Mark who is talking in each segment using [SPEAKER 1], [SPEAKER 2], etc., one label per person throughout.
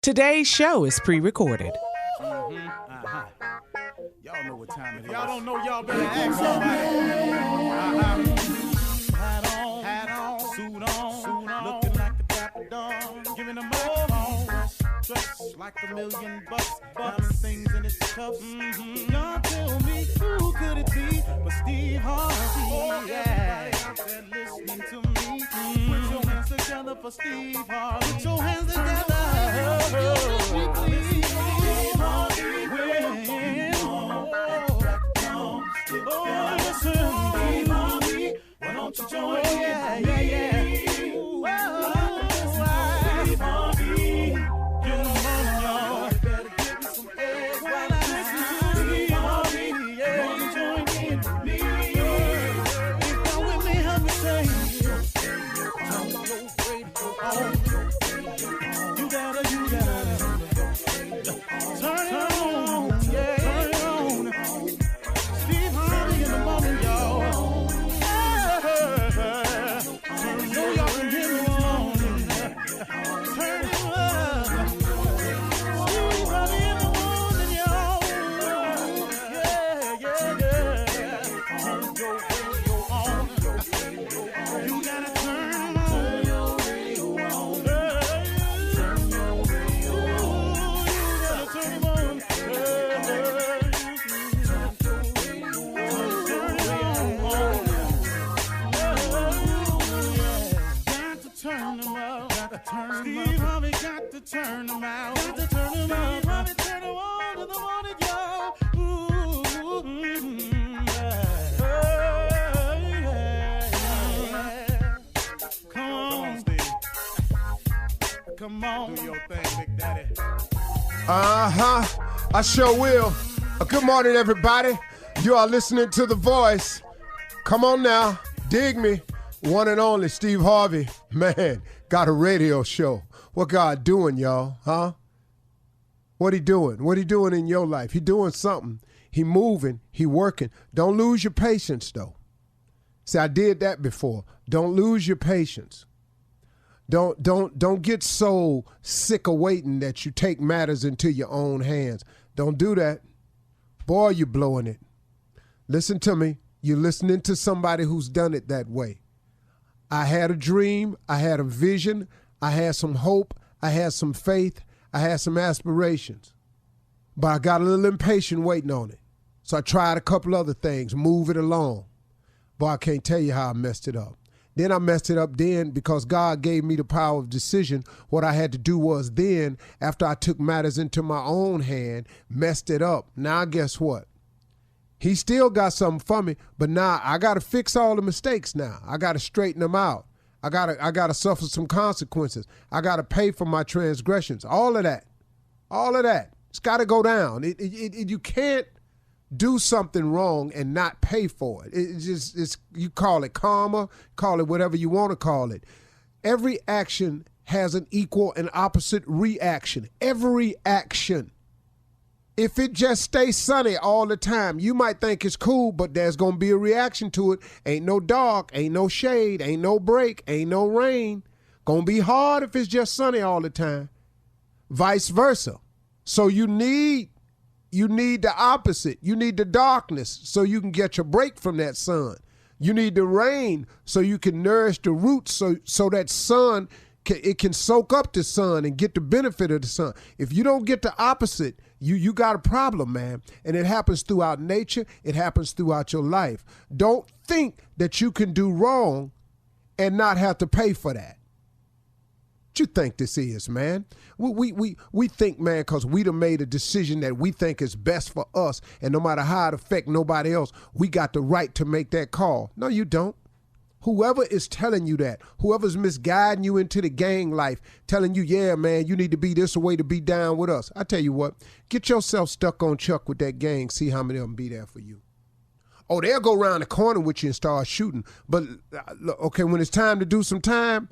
[SPEAKER 1] Today's show is pre-recorded.
[SPEAKER 2] Y'all know what time it is. Y'all don't know, y'all better ask somebody. Hat on, suit on, looking like the Dapper Dawn, giving a microphone, dressed like $1 million, diamond things in its cuffs. Y'all tell me who could it be but Steve Harvey? Everybody out there listening to me, put your hands together for Steve Harvey. Put your hands together. Why don't you join me? Ooh, Steve Harvey. Get 'em on, y'all. Better give me some eggs while I listen to Steve Harvey. Won't you join in with me? If you're with me, help me say, turn your radio on. You gotta turn it on. Yeah, turn it on. Steve Harvey in the morning, y'all. Steve Harvey got to turn them out. Got to turn them out. Harvey turn them on to the morning, y'all. Come on, Steve. Come on. Do your thing, Big Daddy.
[SPEAKER 3] I sure will. Good morning, everybody. You are listening to The Voice. Come on now. Dig me. One and only Steve Harvey. Man, got a radio show. What God doing, y'all? Huh? What he doing? What he doing in your life? He doing something. He moving. He working. Don't lose your patience, though. See, I did that before. Don't lose your patience. Don't get so sick of waiting that you take matters into your own hands. Don't do that. Boy, you're blowing it. Listen to me. You're listening to somebody who's done it that way. I had a dream, I had a vision, I had some hope, I had some faith, I had some aspirations. But I got a little impatient waiting on it. So I tried a couple other things, move it along. Boy, I can't tell you how I messed it up. Then I messed it up because God gave me the power of decision. What I had to do was then, after I took matters into my own hand, messed it up. Now guess what? He still got something for me, but now I got to fix all the mistakes now. I got to straighten them out. I got to suffer some consequences. I got to pay for my transgressions. All of that. It's got to go down. You can't do something wrong and not pay for it. You call it karma, call it whatever you want to call it. Every action has an equal and opposite reaction. Every action. If it just stays sunny all the time, you might think it's cool, but there's going to be a reaction to it. Ain't no dark, ain't no shade, ain't no break, ain't no rain. Going to be hard if it's just sunny all the time. Vice versa. So you need the opposite. You need the darkness so you can get your break from that sun. You need the rain so you can nourish the roots so that sun, it can soak up the sun and get the benefit of the sun. If you don't get the opposite, you got a problem, man. And it happens throughout nature. It happens throughout your life. Don't think that you can do wrong and not have to pay for that. What you think this is, man? We think, man, because we done made a decision that we think is best for us, and no matter how it affect nobody else, we got the right to make that call. No, you don't. Whoever is telling you that, whoever's misguiding you into the gang life, telling you, yeah, man, you need to be this way to be down with us. I tell you what, get yourself stuck on Chuck with that gang, see how many of them be there for you. Oh, they'll go around the corner with you and start shooting. But, okay, when it's time to do some time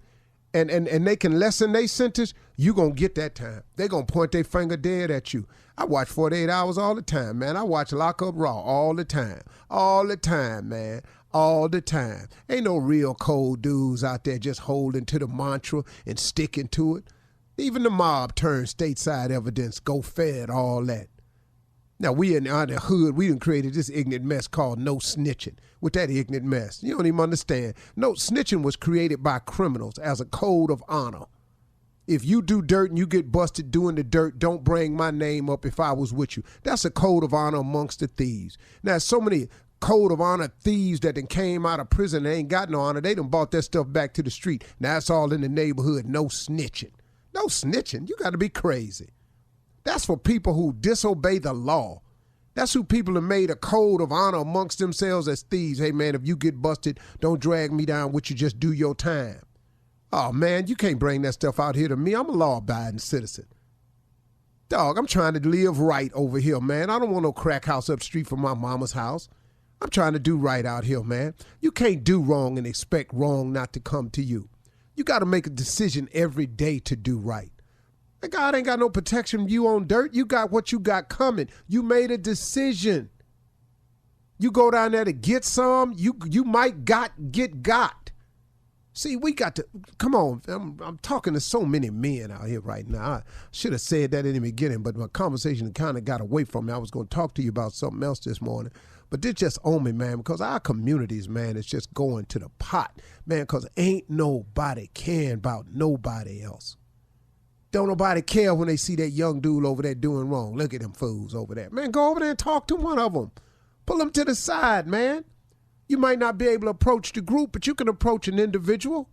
[SPEAKER 3] and they can lessen their sentence, you going to get that time. They're going to point their finger dead at you. I watch 48 Hours all the time, man. I watch Lock Up Raw all the time. All the time, man. All the time. Ain't no real cold dudes out there just holding to the mantra and sticking to it. Even the mob turned stateside evidence, go fed, all that. Now, we in the hood, we done created this ignorant mess called no snitching. With that ignorant mess, you don't even understand. No, snitching was created by criminals as a code of honor. If you do dirt and you get busted doing the dirt, don't bring my name up if I was with you. That's a code of honor amongst the thieves. Now, so many code of honor thieves that done came out of prison and ain't got no honor, they done brought that stuff back to the street. Now it's all in the neighborhood, no snitching. No snitching, you got to be crazy. That's for people who disobey the law. That's who people have made a code of honor amongst themselves as thieves. Hey, man, if you get busted, don't drag me down with you, just do your time. Oh, man, you can't bring that stuff out here to me. I'm a law-abiding citizen. Dog, I'm trying to live right over here, man. I don't want no crack house up the street from my mama's house. I'm trying to do right out here, man. You can't do wrong and expect wrong not to come to you. You got to make a decision every day to do right. That God ain't got no protection from you on dirt. You got what you got coming. You made a decision. You go down there to get some, you might get got. See, we got to, come on, I'm talking to so many men out here right now. I should have said that in the beginning, but my conversation kind of got away from me. I was going to talk to you about something else this morning. But this just on me, man, because our communities, man, is just going to the pot, man, because ain't nobody caring about nobody else. Don't nobody care when they see that young dude over there doing wrong. Look at them fools over there. Man, go over there and talk to one of them. Pull them to the side, man. You might not be able to approach the group, but you can approach an individual.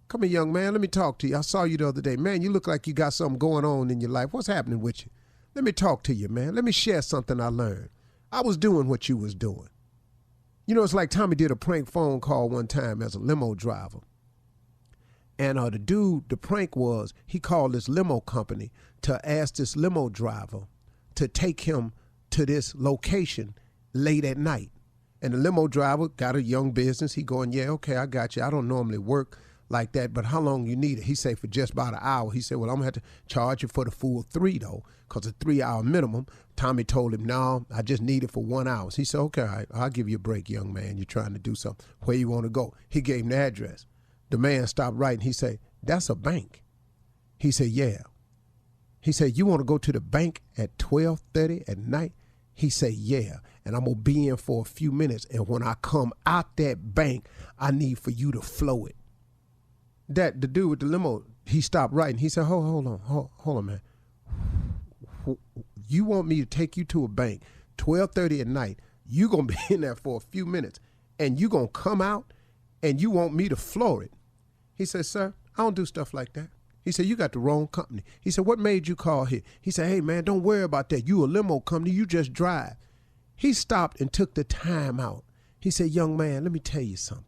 [SPEAKER 3] Come here, young man, let me talk to you. I saw you the other day. Man, you look like you got something going on in your life. What's happening with you? Let me talk to you, man. Let me share something I learned. I was doing what you was doing. You know, it's like Tommy did a prank phone call one time as a limo driver. And the prank was, he called this limo company to ask this limo driver to take him to this location late at night. And the limo driver got a young business. He going, yeah, okay, I got you. I don't normally work like that, but how long you need it? He said for just about an hour. He said, well, I'm going to have to charge you for the full 3, though, because it's a 3-hour minimum. Tommy told him, no, I just need it for 1 hour. He said, okay, all right, I'll give you a break, young man. You're trying to do something. Where you want to go? He gave him the address. The man stopped writing. He said, that's a bank. He said, yeah. He said, you want to go to the bank at 12:30 at night? He said, yeah, and I'm going to be in for a few minutes, and when I come out that bank, I need for you to flow it. The dude with the limo, he stopped writing. He said, hold on, man. You want me to take you to a bank, 12:30 at night, you going to be in there for a few minutes, and you going to come out, and you want me to floor it? He said, sir, I don't do stuff like that. He said, you got the wrong company. He said, what made you call here? He said, hey, man, don't worry about that. You a limo company. You just drive. He stopped and took the time out. He said, young man, let me tell you something.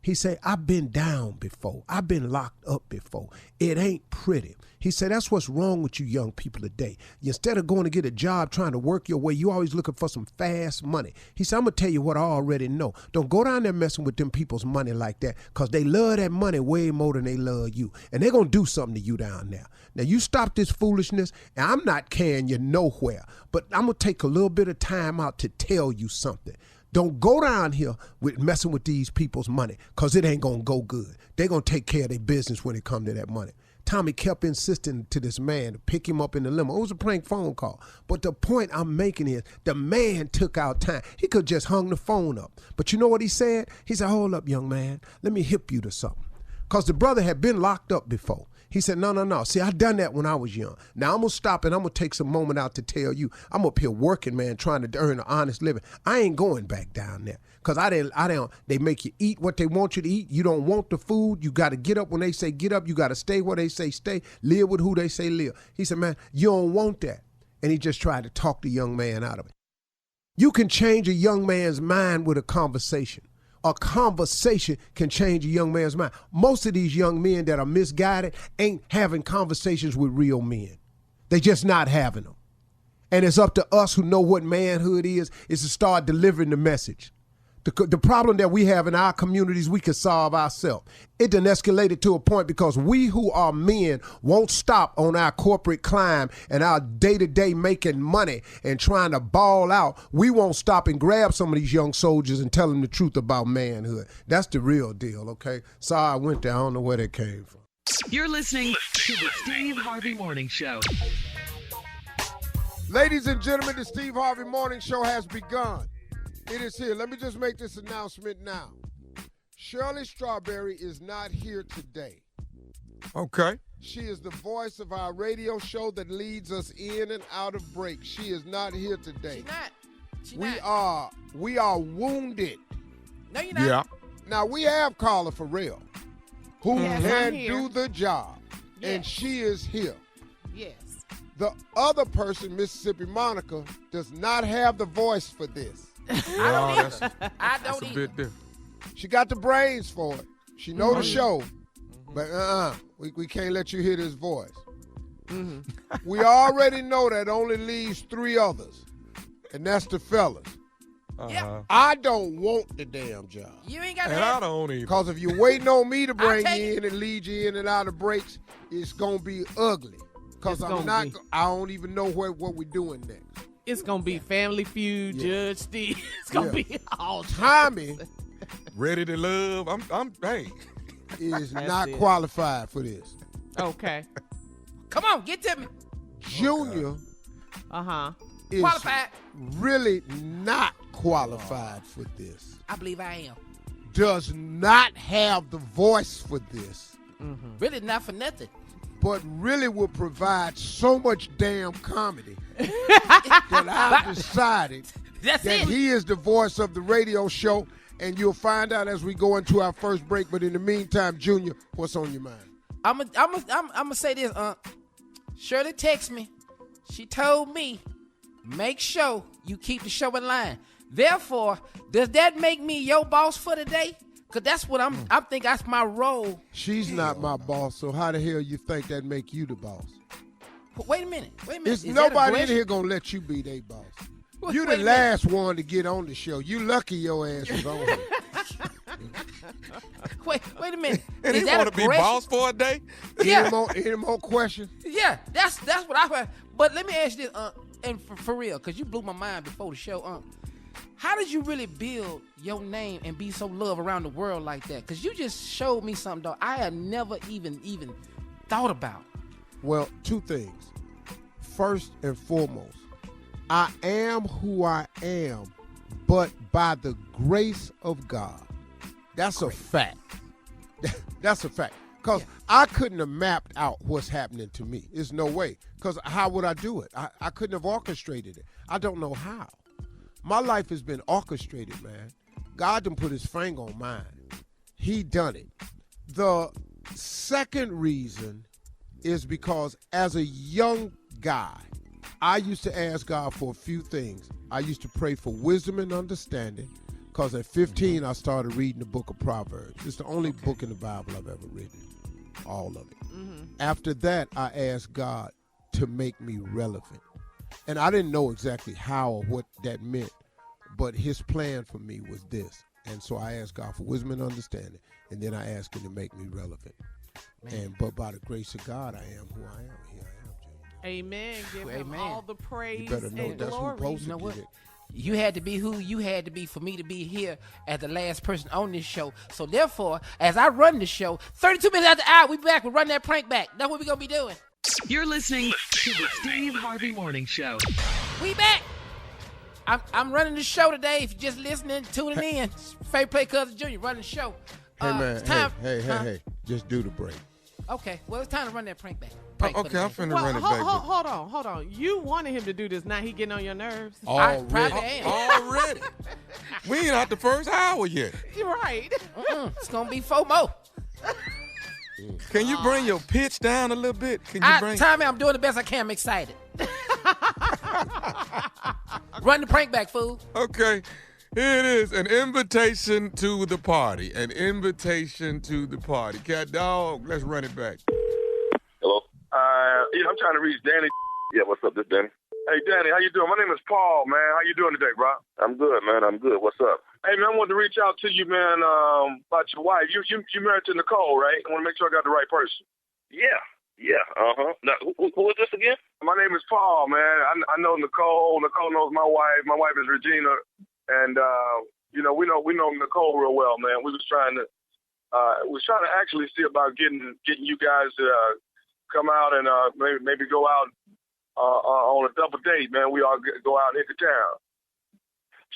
[SPEAKER 3] He said, I've been down before. I've been locked up before. It ain't pretty. He said, that's what's wrong with you young people today. Instead of going to get a job trying to work your way, you always looking for some fast money. He said, I'm going to tell you what I already know. Don't go down there messing with them people's money like that, because they love that money way more than they love you. And they're going to do something to you down there. Now, you stop this foolishness, and I'm not carrying you nowhere, but I'm going to take a little bit of time out to tell you something. Don't go down here with messing with these people's money, because it ain't going to go good. They're going to take care of their business when it comes to that money. Tommy kept insisting to this man to pick him up in the limo. It was a prank phone call. But the point I'm making is the man took out time. He could just hung the phone up. But you know what he said? He said, hold up, young man. Let me hip you to something. Because the brother had been locked up before. He said, no. See, I done that when I was young. Now I'm going to stop and I'm going to take some moment out to tell you, I'm up here working, man, trying to earn an honest living. I ain't going back down there, because they make you eat what they want you to eat. You don't want the food. You got to get up when they say get up. You got to stay where they say stay, live with who they say live. He said, man, you don't want that. And he just tried to talk the young man out of it. You can change a young man's mind with a conversation. A conversation can change a young man's mind. Most of these young men that are misguided ain't having conversations with real men. They just not having them. And it's up to us who know what manhood is to start delivering the message. The problem that we have in our communities, we can solve ourselves. It done escalated to a point because we who are men won't stop on our corporate climb and our day-to-day making money and trying to ball out. We won't stop and grab some of these young soldiers and tell them the truth about manhood. That's the real deal, okay? Sorry I went there. I don't know where that came from.
[SPEAKER 4] You're listening to the Steve Harvey Morning Show.
[SPEAKER 3] Ladies and gentlemen, the Steve Harvey Morning Show has begun. It is here. Let me just make this announcement now. Shirley Strawberry is not here today.
[SPEAKER 5] Okay.
[SPEAKER 3] She is the voice of our radio show that leads us in and out of break. She is not here today. We are wounded.
[SPEAKER 6] No, you're not.
[SPEAKER 5] Yeah.
[SPEAKER 3] Now, we have Carla for real, who
[SPEAKER 6] Yes,
[SPEAKER 3] can
[SPEAKER 6] I'm here.
[SPEAKER 3] do the job, and
[SPEAKER 6] Yes.
[SPEAKER 3] she is here.
[SPEAKER 6] Yes.
[SPEAKER 3] The other person, Mississippi Monica, does not have the voice for this.
[SPEAKER 6] I don't
[SPEAKER 5] that's,
[SPEAKER 6] either. I
[SPEAKER 5] that's
[SPEAKER 6] don't
[SPEAKER 5] a
[SPEAKER 6] either.
[SPEAKER 5] bit different.
[SPEAKER 3] She got the brains for it. She know the show, but we can't let you hear this voice. We already know that only leaves 3 others, and that's the fellas.
[SPEAKER 6] Yeah.
[SPEAKER 3] I don't want the damn job.
[SPEAKER 6] You ain't got to
[SPEAKER 5] And I
[SPEAKER 6] have
[SPEAKER 5] don't either.
[SPEAKER 3] Because if you're waiting on me to bring
[SPEAKER 6] take
[SPEAKER 3] you in and lead you in and out of breaks, it's going to be ugly. Because
[SPEAKER 1] It's
[SPEAKER 3] I'm
[SPEAKER 1] gonna
[SPEAKER 3] not,
[SPEAKER 1] be.
[SPEAKER 3] I don't even know what we're doing next.
[SPEAKER 1] It's gonna be Family Feud,
[SPEAKER 3] Yeah.
[SPEAKER 1] Judge Steve. It's gonna
[SPEAKER 3] Yeah.
[SPEAKER 1] be all
[SPEAKER 3] Tommy
[SPEAKER 5] Ready to love. I'm hey.
[SPEAKER 3] is
[SPEAKER 1] That's
[SPEAKER 3] not
[SPEAKER 1] it.
[SPEAKER 3] qualified for this.
[SPEAKER 1] Okay.
[SPEAKER 6] Come on, get to me.
[SPEAKER 3] Junior is
[SPEAKER 6] Qualified.
[SPEAKER 3] really not qualified for this.
[SPEAKER 6] I believe I am.
[SPEAKER 3] Does not have the voice for this,
[SPEAKER 6] Really not for nothing.
[SPEAKER 3] but really will provide so much damn comedy that I've decided
[SPEAKER 6] That's
[SPEAKER 3] that
[SPEAKER 6] it.
[SPEAKER 3] he is the voice of the radio show, and you'll find out as we go into our first break. But in the meantime, Junior, what's on your mind?
[SPEAKER 6] I'm gonna say this. Shirley texted me. She told me, make sure you keep the show in line. Therefore, does that make me your boss for today? Cause that's what I think that's my role.
[SPEAKER 3] She's not my boss, so how the hell you think that make you the boss?
[SPEAKER 6] Wait a minute.
[SPEAKER 3] It's
[SPEAKER 6] Is that
[SPEAKER 3] nobody in
[SPEAKER 6] aggression?
[SPEAKER 3] here gonna let you be their boss.
[SPEAKER 6] Wait-
[SPEAKER 3] You
[SPEAKER 6] wait
[SPEAKER 3] the
[SPEAKER 6] a minute.
[SPEAKER 3] last one to get on the show. You lucky your ass was on here.
[SPEAKER 6] Wait a minute.
[SPEAKER 5] And
[SPEAKER 6] Is
[SPEAKER 5] he
[SPEAKER 6] that
[SPEAKER 5] want to be
[SPEAKER 6] aggression?
[SPEAKER 5] boss for a day?
[SPEAKER 6] Yeah.
[SPEAKER 3] Any more questions?
[SPEAKER 6] Yeah, that's what I heard. But let me ask you this, and for real, because you blew my mind before the show, how did you really build your name and be so loved around the world like that? Because you just showed me something, though, I had never even thought about.
[SPEAKER 3] Well, 2 things. First and foremost, I am who I am, but by the grace of God. That's a fact. That's a fact. Because I couldn't have mapped out what's happening to me. There's no way. Because how would I do it? I couldn't have orchestrated it. I don't know how. My life has been orchestrated, man. God done put his finger on mine. He done it. The second reason is because as a young guy, I used to ask God for a few things. I used to pray for wisdom and understanding because at 15, I started reading the book of Proverbs. It's the only book in the Bible I've ever written, all of it. After that, I asked God to make me relevant. And I didn't know exactly how or what that meant, but his plan for me was this. And so I asked God for wisdom and understanding, and then I asked him to make me relevant. But by the grace of God, I am who I am. Here I am, Junior.
[SPEAKER 1] Amen. Give him
[SPEAKER 6] Amen.
[SPEAKER 1] all the praise
[SPEAKER 3] You better know
[SPEAKER 1] and
[SPEAKER 3] that's who
[SPEAKER 1] glory.
[SPEAKER 3] posted
[SPEAKER 6] You know what?
[SPEAKER 3] it.
[SPEAKER 6] You had to be who you had to be for me to be here as the last person on this show. So therefore, as I run the show, 32 minutes after the hour, we back. We run that prank back. That's what we're going to be doing.
[SPEAKER 4] You're listening to the Steve Harvey Morning Show.
[SPEAKER 6] We back. I'm running the show today. If you're just listening, tuning in, Favorite Play Cousin Junior running the show.
[SPEAKER 3] Hey, man,
[SPEAKER 6] it's time.
[SPEAKER 3] hey. Just do the break.
[SPEAKER 6] Okay, well, it's time to run that prank back. Prank for
[SPEAKER 5] Okay, I'm
[SPEAKER 6] today.
[SPEAKER 5] finna
[SPEAKER 1] Well,
[SPEAKER 5] run it back.
[SPEAKER 1] hold on. You wanted him to do this. Now he getting on your nerves.
[SPEAKER 6] I
[SPEAKER 3] Already.
[SPEAKER 6] probably am.
[SPEAKER 5] Already. We ain't out the first hour yet.
[SPEAKER 1] You're right.
[SPEAKER 6] It's going to be FOMO.
[SPEAKER 5] Can you bring your pitch down a little bit? Can you bring?
[SPEAKER 6] Tommy, I'm doing the best I can. I'm excited. Run the prank back, fool.
[SPEAKER 5] Okay. Here it is, an invitation to the party. An invitation to the party. Cat dog, let's run it back.
[SPEAKER 7] Hello? Yeah, I'm trying to reach Danny. Yeah, what's up, this Danny? Hey, Danny, how you doing? My name is Paul, man. How you doing today, bro? I'm good, man. I'm good. What's up? Hey, man, I wanted to reach out to you, man, about your wife. You married to Nicole, right? I want to make sure I got the right person. Yeah, uh-huh. Now, who is this again? My name is Paul, man. I know Nicole. Nicole knows my wife. My wife is Regina. And, we know Nicole real well, man. We was trying to was trying to actually see about getting you guys to come out and maybe go out on a double date, man. We all go out into town.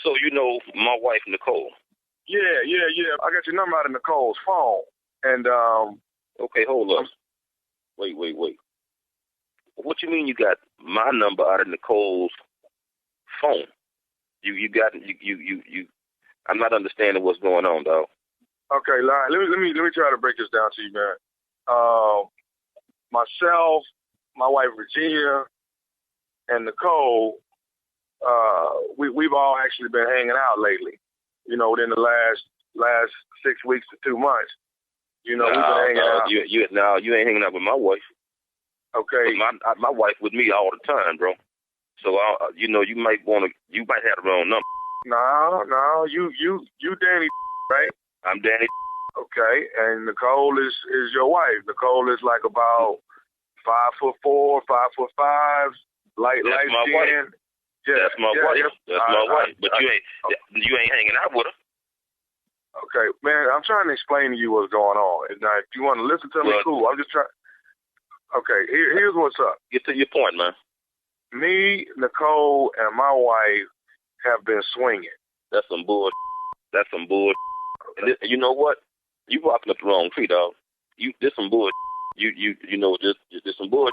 [SPEAKER 8] So you know my wife, Nicole.
[SPEAKER 7] Yeah. I got your number out of Nicole's phone. And
[SPEAKER 8] okay, hold up. Wait. What you mean you got my number out of Nicole's phone? You got you. I'm not understanding what's going on, dog.
[SPEAKER 7] Okay, let me try to break this down to you, man. Myself, my wife Virginia, and Nicole, we've all actually been hanging out lately. You know, within the last 6 weeks to 2 months. You know, we've been hanging out. You ain't hanging out with my wife. Okay.
[SPEAKER 8] My wife with me all the time, bro. So you know, you might have the wrong number.
[SPEAKER 7] No, you Danny, right?
[SPEAKER 8] I'm Danny.
[SPEAKER 7] Okay, and Nicole is your wife. Nicole is like about 5'4", 5'5", light
[SPEAKER 8] my
[SPEAKER 7] skin.
[SPEAKER 8] Wife.
[SPEAKER 7] Yeah,
[SPEAKER 8] that's my wife. That's my wife. But you ain't hanging out with her.
[SPEAKER 7] Okay, man, I'm trying to explain to you what's going on. And now, if you want to listen to me, cool. I'm just trying. Okay, here's what's up.
[SPEAKER 8] Get to your point, man.
[SPEAKER 7] Me, Nicole, and my wife have been swinging.
[SPEAKER 8] That's some bull. That's some bull. And you know what? You walking up the wrong tree, dog. This some bull. You know this some bull.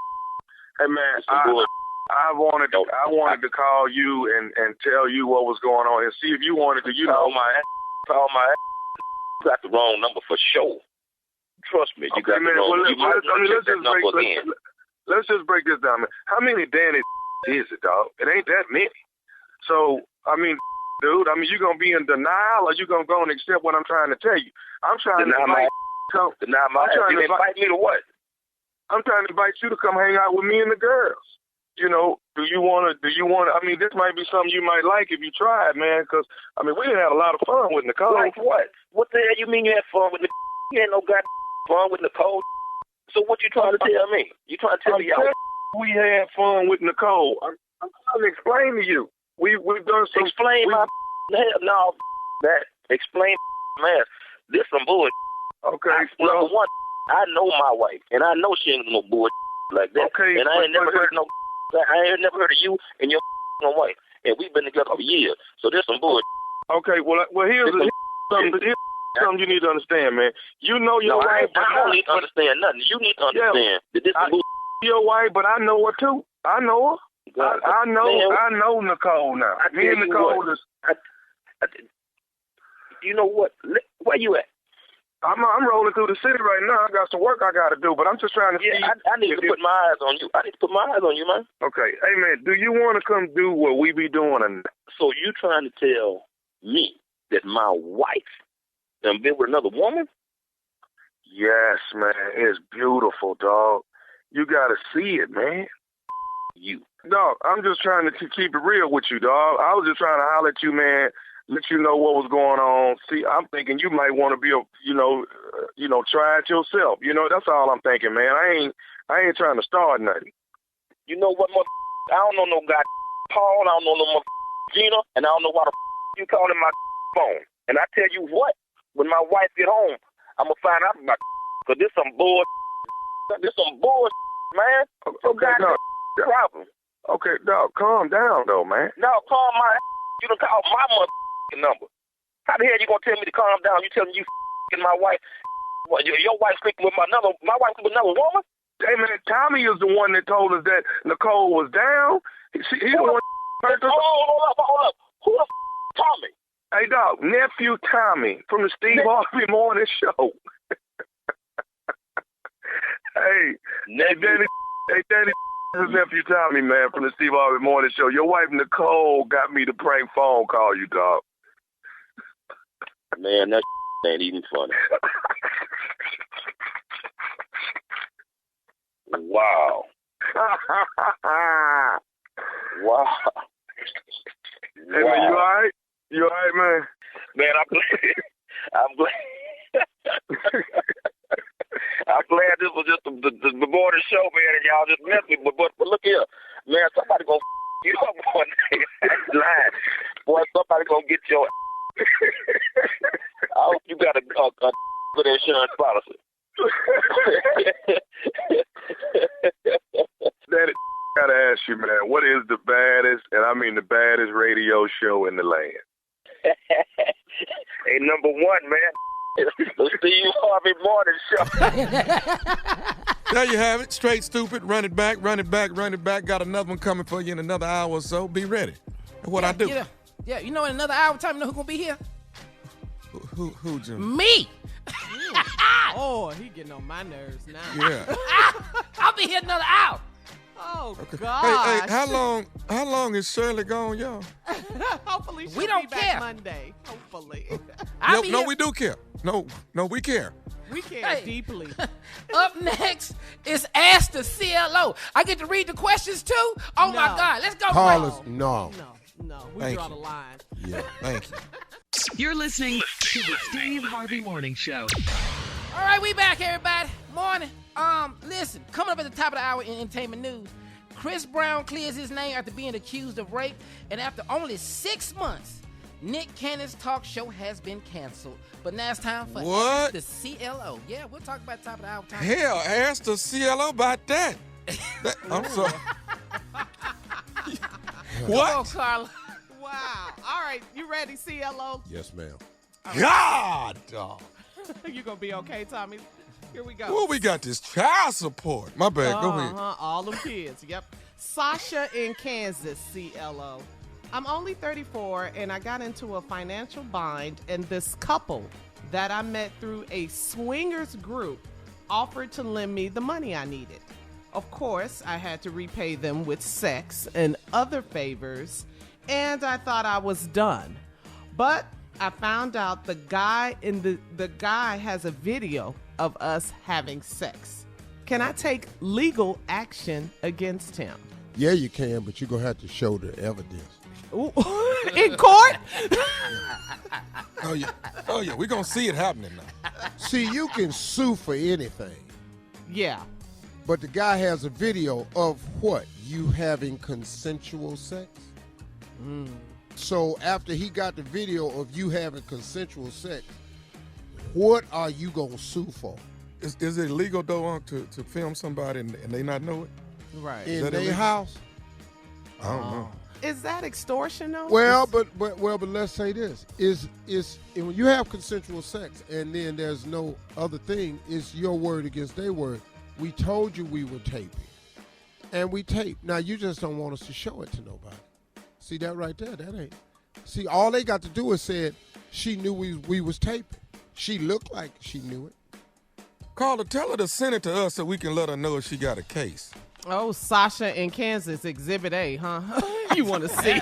[SPEAKER 7] Hey man, I wanted to call you and tell you what was going on and see if you wanted to.
[SPEAKER 8] Call my ass. You got the wrong number for sure. Trust me, you got the wrong number.
[SPEAKER 7] Let's just break this down, man. How many Danny is it, dog? It ain't that many. So, I mean, dude, you going to be in denial or you going to go and accept what I'm trying to tell you? I'm trying to invite
[SPEAKER 8] me to what?
[SPEAKER 7] I'm trying to invite you to come hang out with me and the girls. You know, do you want to, this might be something you might like if you tried, man, because, we done had a lot of fun with Nicole.
[SPEAKER 8] Like what? What the hell you mean you had fun with Nicole? You had no goddamn fun with Nicole. So what you trying to tell me? You trying to tell me
[SPEAKER 7] we had fun with Nicole. I'm trying to explain to you. We've done some...
[SPEAKER 8] Explain Explain, man. This some bullshit.
[SPEAKER 7] Okay.
[SPEAKER 8] Number one, I know my wife, and I know she ain't no bullshit like that. Okay. And I ain't never heard of you and your wife. And we've been together for years. So there's some bullshit.
[SPEAKER 7] Okay, well here's something you need to understand, man. You know your wife.
[SPEAKER 8] I don't need to understand nothing. You need to understand that this is
[SPEAKER 7] your wife, but I know her too. I know her. I know Nicole now. Me and Nicole is.
[SPEAKER 8] You know what? Where you at?
[SPEAKER 7] I'm rolling through the city right now. I got some work I got to do, but I'm just trying to see.
[SPEAKER 8] I need to put my eyes on you. I need to put my eyes on you, man.
[SPEAKER 7] Okay. Hey, man, do you want to come do what we be doing?
[SPEAKER 8] So you trying to tell me that my wife done been with another woman?
[SPEAKER 7] Yes, man. It's beautiful, dog. You got to see it, man.
[SPEAKER 8] You.
[SPEAKER 7] Dog, I'm just trying to keep it real with you, dog. I was just trying to holler at you, man, let you know what was going on. See, I'm thinking you might want to be, try it yourself. That's all I'm thinking, man. I ain't trying to start nothing.
[SPEAKER 8] You know what, I don't know no guy Paul, I don't know no Gina, and I don't know why the you calling my phone. And I tell you what, when my wife get home, I'm going to find out about because this some bull. This some bull, man.
[SPEAKER 7] Okay, no
[SPEAKER 8] problem.
[SPEAKER 7] Okay, dog, calm down, though, man.
[SPEAKER 8] No, calm my You done called my motherfucking number. How the hell you going to tell me to calm down? You telling you and my wife, your wife sleeping with my wife sleeping with another woman?
[SPEAKER 7] Hey, man, Tommy is the one that told us that Nicole was down. He's the one.
[SPEAKER 8] Hold up. Who the Tommy?
[SPEAKER 7] Hey, dog, nephew Tommy from the Steve Harvey Morning Show. Hey, Danny, this is nephew Tommy, man, from the Steve Harvey Morning Show. Your wife Nicole got me to prank phone call you, dog.
[SPEAKER 8] Man, that ain't even funny. Wow. Wow.
[SPEAKER 7] Hey, man, you all right? You all right, man?
[SPEAKER 8] Man, I'm glad. I'm glad this was just the morning show, man, and y'all just messed me. But look here, man, somebody gonna you up one day. That's lying. Boy, somebody gonna get your I hope you got a good insurance.
[SPEAKER 7] ask you, man, what is the baddest, and I mean the baddest radio show in the land?
[SPEAKER 8] Hey, number one, man, the Steve Harvey Morning Show.
[SPEAKER 5] There you have it. Straight stupid. Run it back, run it back, run it back. Got another one coming for you in another hour or so. Be ready. That's what I do.
[SPEAKER 6] Yeah, you know, in another hour time, you know who's going to be here?
[SPEAKER 5] Who, Jim?
[SPEAKER 6] Me.
[SPEAKER 1] Oh, he getting on my nerves now.
[SPEAKER 5] Yeah.
[SPEAKER 6] I'll be here another hour.
[SPEAKER 1] Oh,
[SPEAKER 5] Okay.
[SPEAKER 1] gosh.
[SPEAKER 5] Hey, how long is Shirley gone, y'all?
[SPEAKER 1] Hopefully she'll
[SPEAKER 6] We don't
[SPEAKER 1] be back
[SPEAKER 6] care.
[SPEAKER 1] Monday. Hopefully.
[SPEAKER 5] No, we do care. No, we care.
[SPEAKER 1] We care
[SPEAKER 6] Hey.
[SPEAKER 1] deeply.
[SPEAKER 6] Up next is Ask the CLO. I get to read the questions too? Oh, my
[SPEAKER 1] No.
[SPEAKER 6] God. Let's go.
[SPEAKER 3] Carla's,
[SPEAKER 6] Breezy.
[SPEAKER 3] no.
[SPEAKER 1] No. We
[SPEAKER 5] Thank
[SPEAKER 1] draw
[SPEAKER 5] you.
[SPEAKER 1] the line.
[SPEAKER 5] Yeah, thank you.
[SPEAKER 4] You're listening to the Steve Harvey Morning Show.
[SPEAKER 6] All right, we back, everybody. Morning. Listen, coming up at the top of the hour in entertainment news, Chris Brown clears his name after being accused of rape, and after only 6 months, Nick Cannon's talk show has been canceled. But now it's time for
[SPEAKER 5] What?
[SPEAKER 6] the CLO. Yeah, we'll talk about the top of the hour.
[SPEAKER 5] Hell, ask the CLO about that. I'm sorry.
[SPEAKER 6] Come on,
[SPEAKER 5] What?
[SPEAKER 6] Carla.
[SPEAKER 1] Wow. All right. You ready, CLO?
[SPEAKER 3] Yes, ma'am.
[SPEAKER 5] God, dog.
[SPEAKER 1] You going to be okay, Tommy? Here we go.
[SPEAKER 5] Well, we got this child support. My bad. Go ahead.
[SPEAKER 1] All them kids. Yep. Sasha in Kansas, CLO. I'm only 34 and I got into a financial bind, and this couple that I met through a swingers group offered to lend me the money I needed. Of course, I had to repay them with sex and other favors, and I thought I was done. But I found out the guy has a video of us having sex. Can I take legal action against him?
[SPEAKER 3] Yeah, you can, but you're going to have to show the evidence.
[SPEAKER 1] Ooh. In court?
[SPEAKER 5] Oh, yeah. We're going to see it happening now.
[SPEAKER 3] See, you can sue for anything,
[SPEAKER 1] Yeah.
[SPEAKER 3] but the guy has a video of what? You having consensual sex? So after he got the video of you having consensual sex, what are you going to sue for?
[SPEAKER 5] Is it illegal, though, to film somebody and they not know it?
[SPEAKER 1] Right.
[SPEAKER 3] In
[SPEAKER 5] that
[SPEAKER 3] their
[SPEAKER 5] illegal?
[SPEAKER 3] house?
[SPEAKER 5] I don't know.
[SPEAKER 1] Is that extortion though?
[SPEAKER 3] Well, but let's say this is when you have consensual sex and then there's no other thing, it's your word against their word. We told you we were taping, and we taped. Now you just don't want us to show it to nobody. See that right there? That ain't. See, all they got to do is said she knew we was taping. She looked like she knew it.
[SPEAKER 5] Carla, tell her to send it to us so we can let her know if she got a case.
[SPEAKER 1] Oh, Sasha in Kansas, Exhibit A, huh? You want to see?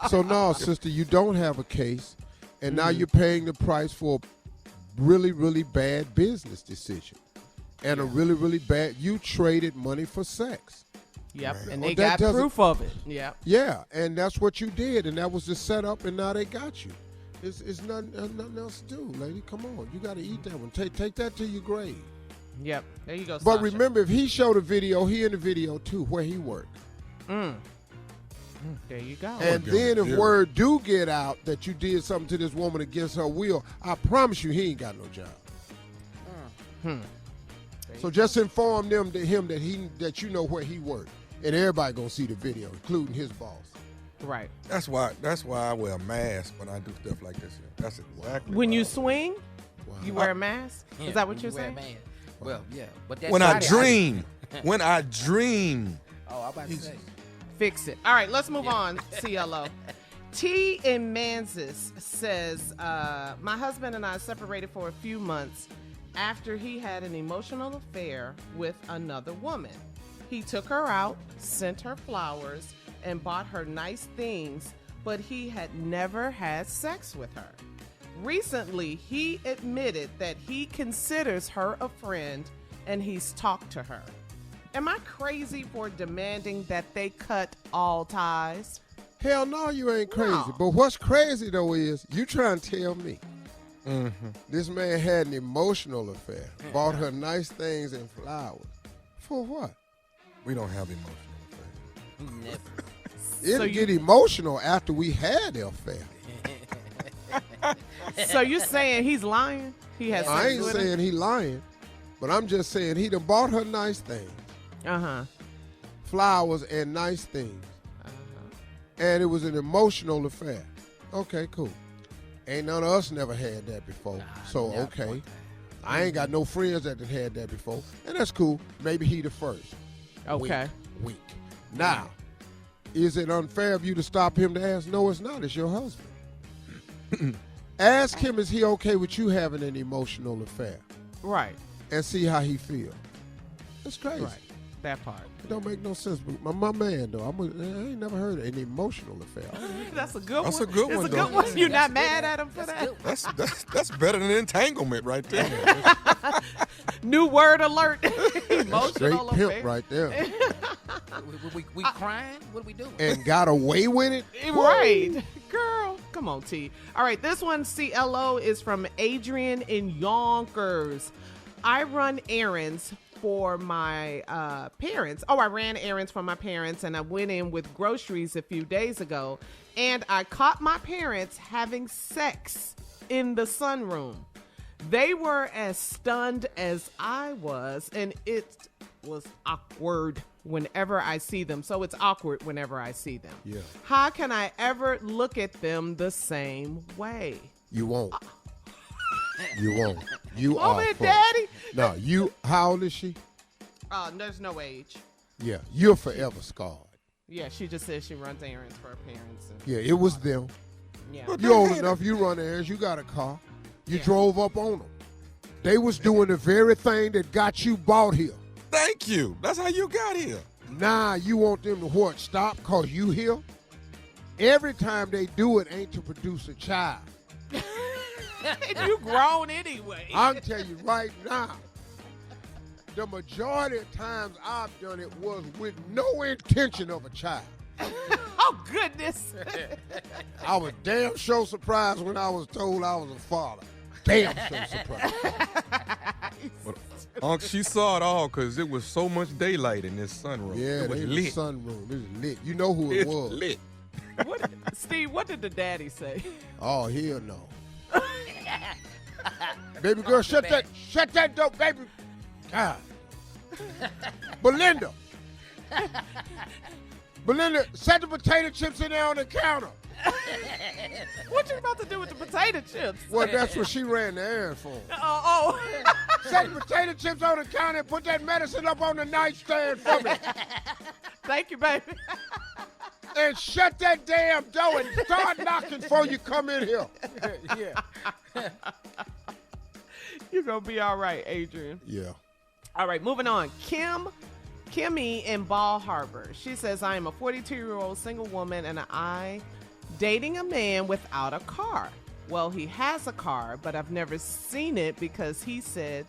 [SPEAKER 3] So no, sister, you don't have a case, and now you're paying the price for a really, really bad business decision. And a really, really bad, you traded money for sex.
[SPEAKER 1] Yep, and
[SPEAKER 3] Well,
[SPEAKER 1] they
[SPEAKER 3] that
[SPEAKER 1] got
[SPEAKER 3] doesn't-
[SPEAKER 1] proof of it. Yep.
[SPEAKER 3] Yeah, and that's what you did, and that was the setup, and now they got you. It's nothing else to do, lady. Come on, you got to eat that one. Take that to your grave.
[SPEAKER 1] Yep. There you go,
[SPEAKER 3] But
[SPEAKER 1] Sasha.
[SPEAKER 3] remember, if he showed a video, he in the video too, where he worked.
[SPEAKER 1] There you go.
[SPEAKER 3] And
[SPEAKER 5] be
[SPEAKER 3] then
[SPEAKER 5] on
[SPEAKER 3] if
[SPEAKER 5] the
[SPEAKER 3] word do get out that you did something to this woman against her will, I promise you he ain't got no job. So just inform him that you know where he worked, and everybody gonna see the video, including his boss.
[SPEAKER 1] Right.
[SPEAKER 5] That's why I wear a mask when I do stuff like this. That's exactly
[SPEAKER 1] When
[SPEAKER 5] why
[SPEAKER 1] you
[SPEAKER 5] I-
[SPEAKER 1] swing, you wear a mask?
[SPEAKER 6] Yeah,
[SPEAKER 1] Is that what
[SPEAKER 6] when
[SPEAKER 1] you're
[SPEAKER 6] you wear a
[SPEAKER 1] saying?
[SPEAKER 6] man. Well, yeah. But that's
[SPEAKER 5] When I
[SPEAKER 6] Friday,
[SPEAKER 5] dream. When I dream.
[SPEAKER 6] Oh, I'm about to say.
[SPEAKER 1] Fix it. All right, let's move on, CLO. T in Manses says, my husband and I separated for a few months after he had an emotional affair with another woman. He took her out, sent her flowers, and bought her nice things, but he had never had sex with her. Recently, he admitted that he considers her a friend and he's talked to her. Am I crazy for demanding that they cut all ties?
[SPEAKER 3] Hell no, you ain't crazy.
[SPEAKER 1] No.
[SPEAKER 3] But what's crazy though is you trying to tell me this man had an emotional affair, bought her nice things and flowers. For what?
[SPEAKER 5] We don't have emotional affairs.
[SPEAKER 6] Never.
[SPEAKER 3] It'll get emotional after we had the affair.
[SPEAKER 1] So you're saying he's lying? He has
[SPEAKER 3] I
[SPEAKER 1] sex
[SPEAKER 3] ain't
[SPEAKER 1] with
[SPEAKER 3] saying he lying, but I'm just saying he done bought her nice things.
[SPEAKER 1] her? Uh-huh.
[SPEAKER 3] flowers and nice things. And it was an emotional affair. Okay, cool. Ain't none of us never had that before. So, okay. I ain't got no friends that had that before. And that's cool. Maybe he the first.
[SPEAKER 1] Okay.
[SPEAKER 3] Weak. Now, is it unfair of you to stop him to ask? No, it's not. It's your husband. Ask him, is he okay with you having an emotional affair?
[SPEAKER 1] Right.
[SPEAKER 3] And see how he feels. That's crazy.
[SPEAKER 1] Right. That part.
[SPEAKER 3] It don't make no sense. But my man, though, I ain't never heard of an emotional affair.
[SPEAKER 1] That's a good one.
[SPEAKER 5] That's a good one,
[SPEAKER 1] It's a
[SPEAKER 5] though.
[SPEAKER 1] good one. You're not mad at him for that?
[SPEAKER 5] That's better than entanglement right there.
[SPEAKER 1] New word alert.
[SPEAKER 3] Straight
[SPEAKER 1] Emotional
[SPEAKER 3] pimp
[SPEAKER 1] affair.
[SPEAKER 3] right there.
[SPEAKER 6] We crying? What are we doing?
[SPEAKER 3] And got away with it?
[SPEAKER 1] Right. Girl, come on, T. All right, this one, CLO, is from Adrian in Yonkers. I run errands for my parents. I ran errands for my parents, and I went in with groceries a few days ago, and I caught my parents having sex in the sunroom. They were as stunned as I was, and it was awkward whenever I see them. So it's awkward whenever I see them.
[SPEAKER 3] Yeah.
[SPEAKER 1] How can I ever look at them the same way?
[SPEAKER 3] You won't. You won't. You
[SPEAKER 1] Mama
[SPEAKER 3] are.
[SPEAKER 1] and Daddy?
[SPEAKER 3] No, you. How old is she?
[SPEAKER 1] There's no age.
[SPEAKER 3] Yeah, you're forever scarred.
[SPEAKER 1] Yeah, she just says she runs errands for her parents. And,
[SPEAKER 3] Yeah, it was them.
[SPEAKER 1] yeah.
[SPEAKER 3] You old enough, you run errands, you got a car. You drove up on them. They was doing the very thing that got you bought here.
[SPEAKER 5] Thank you. That's how you got here.
[SPEAKER 3] Now you want them to what? Stop cause you here? Every time they do it ain't to produce a child.
[SPEAKER 1] You grown anyway.
[SPEAKER 3] I'll tell you right now, the majority of times I've done it was with no intention of a child.
[SPEAKER 1] Oh, goodness.
[SPEAKER 3] I was damn sure surprised when I was told I was a father. Damn sure surprised.
[SPEAKER 5] But Unc, she saw it all because it was so much daylight in this sunroom.
[SPEAKER 3] Yeah,
[SPEAKER 5] it was
[SPEAKER 3] they
[SPEAKER 5] lit.
[SPEAKER 3] the sunroom. It was lit. You know who it was.
[SPEAKER 5] Lit.
[SPEAKER 1] Steve, what did the daddy say?
[SPEAKER 3] Oh, hell no. Baby girl, shut that door, baby. God. Belinda, set the potato chips in there on the counter.
[SPEAKER 1] What you about to do with the potato chips?
[SPEAKER 3] Well, that's what she ran the errand for.
[SPEAKER 1] Oh.
[SPEAKER 3] Set the potato chips on the counter and put that medicine up on the nightstand for me.
[SPEAKER 1] Thank you, baby.
[SPEAKER 3] And shut that damn door and start knocking before you come in here.
[SPEAKER 6] Yeah.
[SPEAKER 1] You're going to be all right, Adrian.
[SPEAKER 3] Yeah.
[SPEAKER 1] All right, moving on. Kimmy in Ball Harbor. She says, I am a 42-year-old single woman and I dating a man without a car. Well, he has a car, but I've never seen it because he said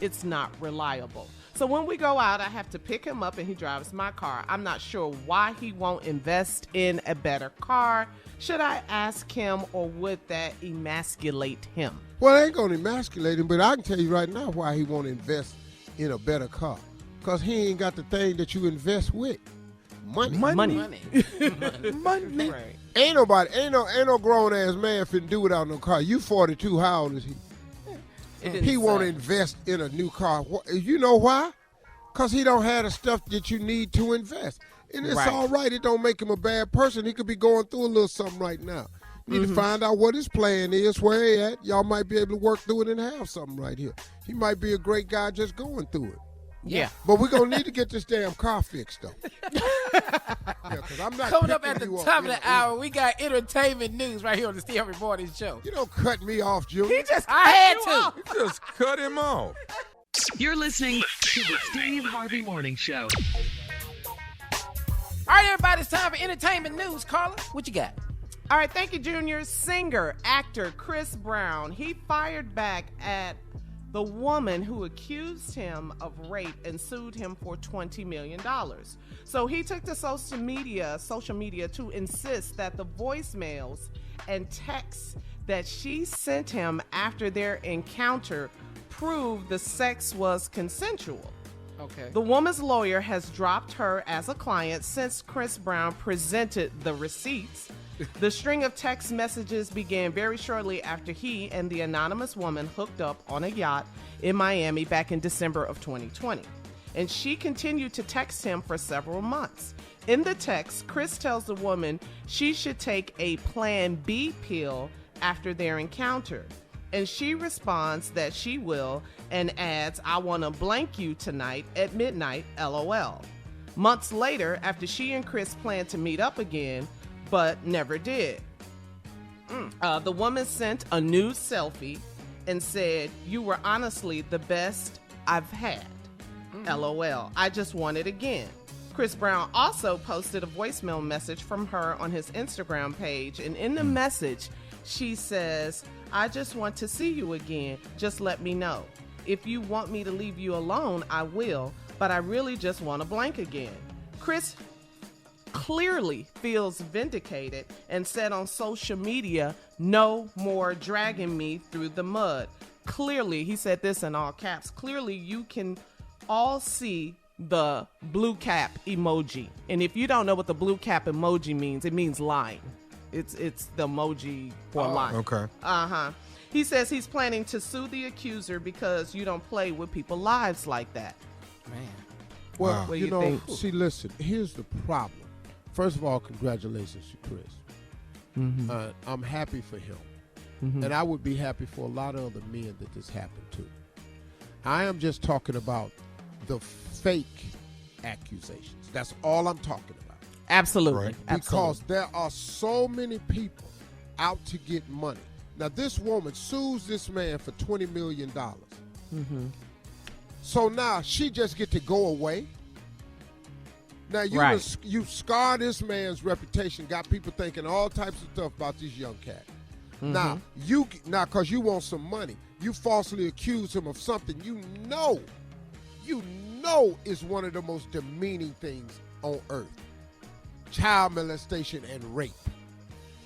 [SPEAKER 1] it's not reliable. So when we go out, I have to pick him up and he drives my car. I'm not sure why he won't invest in a better car. Should I ask him or would that emasculate him?
[SPEAKER 3] Well, it ain't going to emasculate him, but I can tell you right now why he won't invest in a better car. Because he ain't got the thing that you invest with. Money.
[SPEAKER 1] Money.
[SPEAKER 3] Right. Ain't no grown-ass man finna do without no car. You 42, how old is he? He won't invest in a new car. You know why? Because he don't have the stuff that you need to invest. And it's all right. It don't make him a bad person. He could be going through a little something right now. You need to find out what his plan is, where he at. Y'all might be able to work through it and have something right here. He might be a great guy just going through it.
[SPEAKER 1] Yeah.
[SPEAKER 3] But we're going to need to get this damn car fixed, though. Because I'm not
[SPEAKER 6] Coming up at the
[SPEAKER 3] picking you
[SPEAKER 6] top of
[SPEAKER 3] up.
[SPEAKER 6] the hour, we got entertainment news right here on the Steve Harvey Morning Show.
[SPEAKER 3] You don't cut me off, Junior.
[SPEAKER 6] I had to.
[SPEAKER 5] You just cut him off.
[SPEAKER 4] You're listening to the Steve Harvey Morning Show.
[SPEAKER 6] All right, everybody, it's time for entertainment news. Carla, what you got?
[SPEAKER 1] All right, thank you, Junior. Singer, actor Chris Brown, he fired back at the woman who accused him of rape and sued him for $20 million. So he took to social media to insist that the voicemails and texts that she sent him after their encounter proved the sex was consensual.
[SPEAKER 6] Okay.
[SPEAKER 1] The woman's lawyer has dropped her as a client since Chris Brown presented the receipts. The string of text messages began very shortly after he and the anonymous woman hooked up on a yacht in Miami back in December of 2020. and she continued to text him for several months. In the text, Chris tells the woman she should take a Plan B pill after their encounter, and she responds that she will and adds, "I want to blank you tonight at midnight, LOL." Months later, after she and Chris planned to meet up again, but never did, the woman sent a nude selfie and said, "You were honestly the best I've had. LOL. I just want it again." Chris Brown also posted a voicemail message from her on his Instagram page, and in the message, she says, "I just want to see you again. Just let me know. If you want me to leave you alone, I will, but I really just want to blank again." Chris clearly feels vindicated and said on social media, "No more dragging me through the mud." Clearly, he said this in all caps, clearly you can all see the blue cap emoji. And if you don't know what the blue cap emoji means, it means lying. It's the emoji for lying.
[SPEAKER 5] Okay.
[SPEAKER 1] He says he's planning to sue the accuser because you don't play with people's lives like that.
[SPEAKER 6] Man.
[SPEAKER 3] Well,
[SPEAKER 5] Wow.
[SPEAKER 1] What do
[SPEAKER 3] you
[SPEAKER 1] you
[SPEAKER 3] know,
[SPEAKER 1] think?
[SPEAKER 3] see, listen, here's the problem. First of all, congratulations to Chris. I'm happy for him. And I would be happy for a lot of other men that this happened to. I am just talking about the fake accusations. That's all I'm talking about.
[SPEAKER 1] Absolutely.
[SPEAKER 5] Right.
[SPEAKER 3] Because there are so many people out to get money. Now, this woman sues this man for $20 million. So now she just get to go away. Now, you scar this man's reputation, got people thinking all types of stuff about this young cat. Now, because you want some money, you falsely accuse him of something you know is one of the most demeaning things on earth. Child molestation and rape.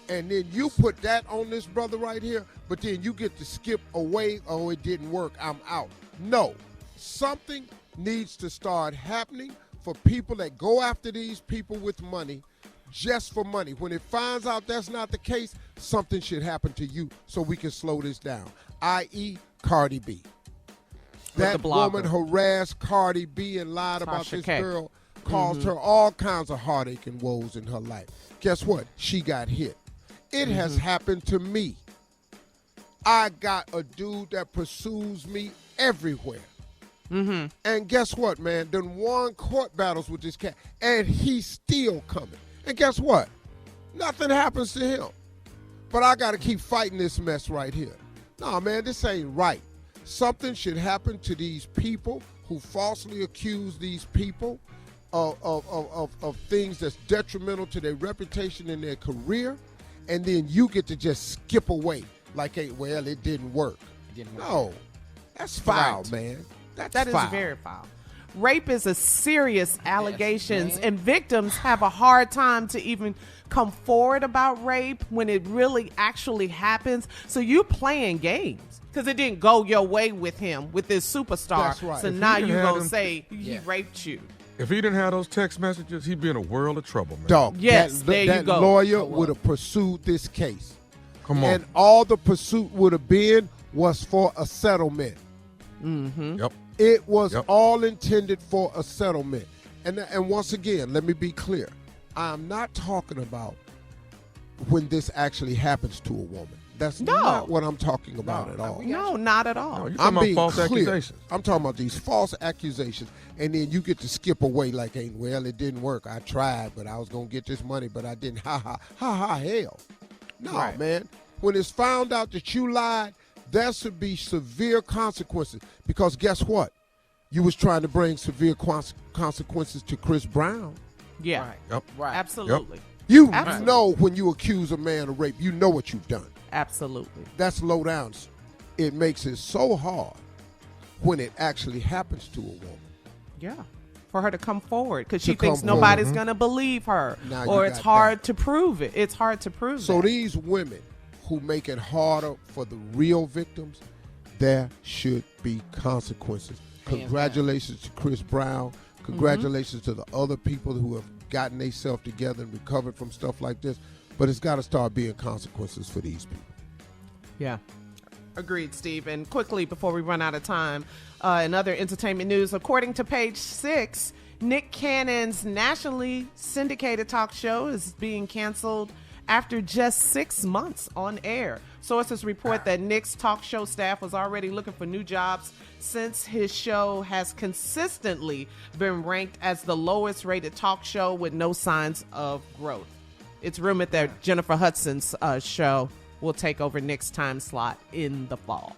[SPEAKER 3] And then you put that on this brother right here, but then you get to skip away, "Oh, it didn't work, I'm out." No. Something needs to start happening for people that go after these people with money just for money. When it finds out that's not the case, something should happen to you so we can slow this down, i.e. Cardi B. That woman harassed Cardi B and lied about this girl, caused her all kinds of heartache and woes in her life. Guess what? She got hit. It has happened to me. I got a dude that pursues me everywhere. And guess what, man? Done won court battles with this cat, and he's still coming. And guess what? Nothing happens to him. But I got to keep fighting this mess right here. No, man, this ain't right. Something should happen to these people who falsely accuse these people of things that's detrimental to their reputation and their career, and then you get to just skip away like, "Hey, well, it didn't work." No, that's foul, man.
[SPEAKER 1] That is very foul. Rape is a serious allegation, and victims have a hard time to even come forward about rape when it really actually happens. So you playing games because it didn't go your way with him, with this superstar.
[SPEAKER 3] That's right.
[SPEAKER 1] So
[SPEAKER 5] If
[SPEAKER 1] now
[SPEAKER 5] he
[SPEAKER 1] you
[SPEAKER 5] didn't
[SPEAKER 1] gonna
[SPEAKER 5] have them-
[SPEAKER 1] say he raped you.
[SPEAKER 5] If he didn't have those text messages, he'd be in a world of trouble, man.
[SPEAKER 3] Dog,
[SPEAKER 1] Yes, there you
[SPEAKER 3] that
[SPEAKER 1] go.
[SPEAKER 3] lawyer would have pursued this case.
[SPEAKER 5] Come on.
[SPEAKER 3] And all the pursuit would have been was for a settlement.
[SPEAKER 5] Yep.
[SPEAKER 3] It was all intended for a settlement. And once again, let me be clear. I'm not talking about when this actually happens to a woman. That's not what I'm talking about at all.
[SPEAKER 1] No, not at all.
[SPEAKER 5] No, you're
[SPEAKER 3] I'm
[SPEAKER 5] talking
[SPEAKER 3] being
[SPEAKER 5] about false
[SPEAKER 3] clear.
[SPEAKER 5] accusations.
[SPEAKER 3] I'm talking about these false accusations, and then you get to skip away like, "Ain't well, it didn't work. I tried, but I was gonna get this money, but I didn't." Ha ha ha ha. Hell, no, man. When it's found out that you lied, there should be severe consequences. Because guess what? You was trying to bring severe consequences to Chris Brown.
[SPEAKER 1] Yeah.
[SPEAKER 5] Yep.
[SPEAKER 1] Absolutely.
[SPEAKER 3] You
[SPEAKER 1] Absolutely.
[SPEAKER 3] know when you accuse a man of rape, you know what you've done.
[SPEAKER 1] Absolutely.
[SPEAKER 3] That's low down. It makes it so hard when it actually happens to a woman.
[SPEAKER 1] Yeah. For her to come forward because she
[SPEAKER 3] come
[SPEAKER 1] thinks
[SPEAKER 3] forward.
[SPEAKER 1] nobody's going to believe her,
[SPEAKER 3] Now you
[SPEAKER 1] or it's
[SPEAKER 3] got
[SPEAKER 1] hard to prove it. It's hard to prove
[SPEAKER 3] So
[SPEAKER 1] that.
[SPEAKER 3] these women who make it harder for the real victims, there should be consequences. Congratulations to Chris Brown. Congratulations to the other people who have gotten themselves together and recovered from stuff like this. But it's got to start being consequences for these people.
[SPEAKER 1] Yeah. Agreed, Steve. And quickly, before we run out of time, in other entertainment news, according to Page 6, Nick Cannon's nationally syndicated talk show is being canceled after just 6 months on air. Sources report that Nick's talk show staff was already looking for new jobs since his show has consistently been ranked as the lowest rated talk show with no signs of growth. It's rumored that Jennifer Hudson's show will take over Nick's time slot in the fall.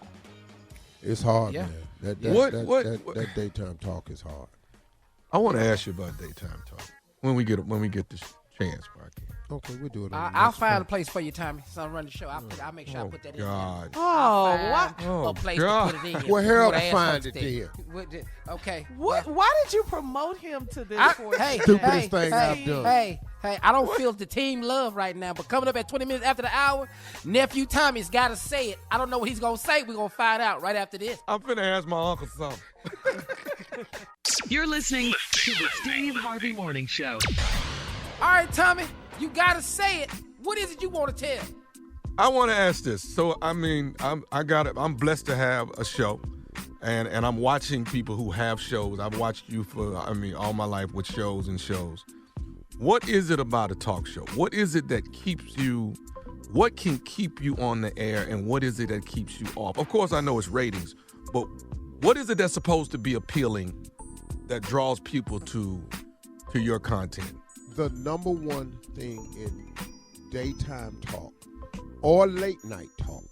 [SPEAKER 3] It's hard,
[SPEAKER 6] Yeah.
[SPEAKER 3] man. That daytime talk is hard.
[SPEAKER 5] I want to ask you about daytime talk when we get this chance, Parky.
[SPEAKER 3] Okay, we'll do it.
[SPEAKER 6] I'll find a place for you, Tommy. So I'll run the show. I'll make sure I put that in there.
[SPEAKER 5] God.
[SPEAKER 6] A place to put it in.
[SPEAKER 3] Well, Harold
[SPEAKER 6] What
[SPEAKER 3] will
[SPEAKER 6] I
[SPEAKER 3] find
[SPEAKER 6] asked
[SPEAKER 3] it
[SPEAKER 6] folks
[SPEAKER 3] there.
[SPEAKER 6] to. Okay.
[SPEAKER 1] Why did you promote him to this?
[SPEAKER 3] Stupidest thing I've done.
[SPEAKER 6] Hey, I don't feel the team love right now, but coming up at 20 minutes after the hour, nephew Tommy's got to say it. I don't know what he's going to say. We're going to find out right after this.
[SPEAKER 5] I'm finna ask my uncle something.
[SPEAKER 4] You're listening to the Steve Harvey Morning Show.
[SPEAKER 6] All right, Tommy, you got to say it. What is it you want to tell?
[SPEAKER 5] I want to ask this. So, I mean, I'm blessed to have a show, and I'm watching people who have shows. I've watched you for, all my life with shows and shows. What is it about a talk show? What is it that keeps you, what can keep you on the air, and what is it that keeps you off? Of course, I know it's ratings, but what is it that's supposed to be appealing that draws people to your content?
[SPEAKER 3] The number one thing in daytime talk or late night talk,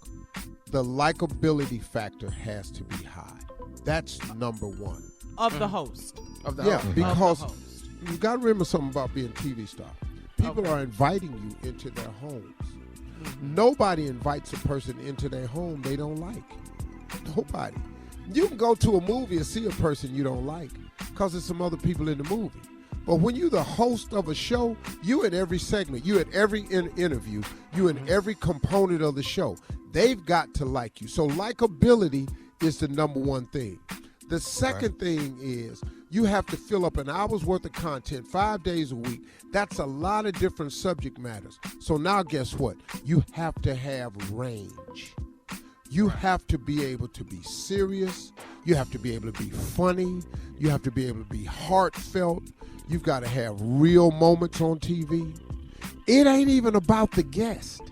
[SPEAKER 3] the likability factor has to be high. That's number one.
[SPEAKER 1] Of the host.
[SPEAKER 3] Yeah, because
[SPEAKER 1] Of the host.
[SPEAKER 3] you got to remember something about being a TV star. People are inviting you into their homes. Nobody invites a person into their home they don't like. Nobody. You can go to a movie and see a person you don't like because there's some other people in the movie. But when you're the host of a show, you in every segment, you at every interview, you in every component of the show. They've got to like you. So likability is the number one thing. The second thing is you have to fill up an hour's worth of content 5 days a week. That's a lot of different subject matters. So now guess what? You have to have range. You have to be able to be serious. You have to be able to be funny. You have to be able to be heartfelt. You've got to have real moments on TV. It ain't even about the guest.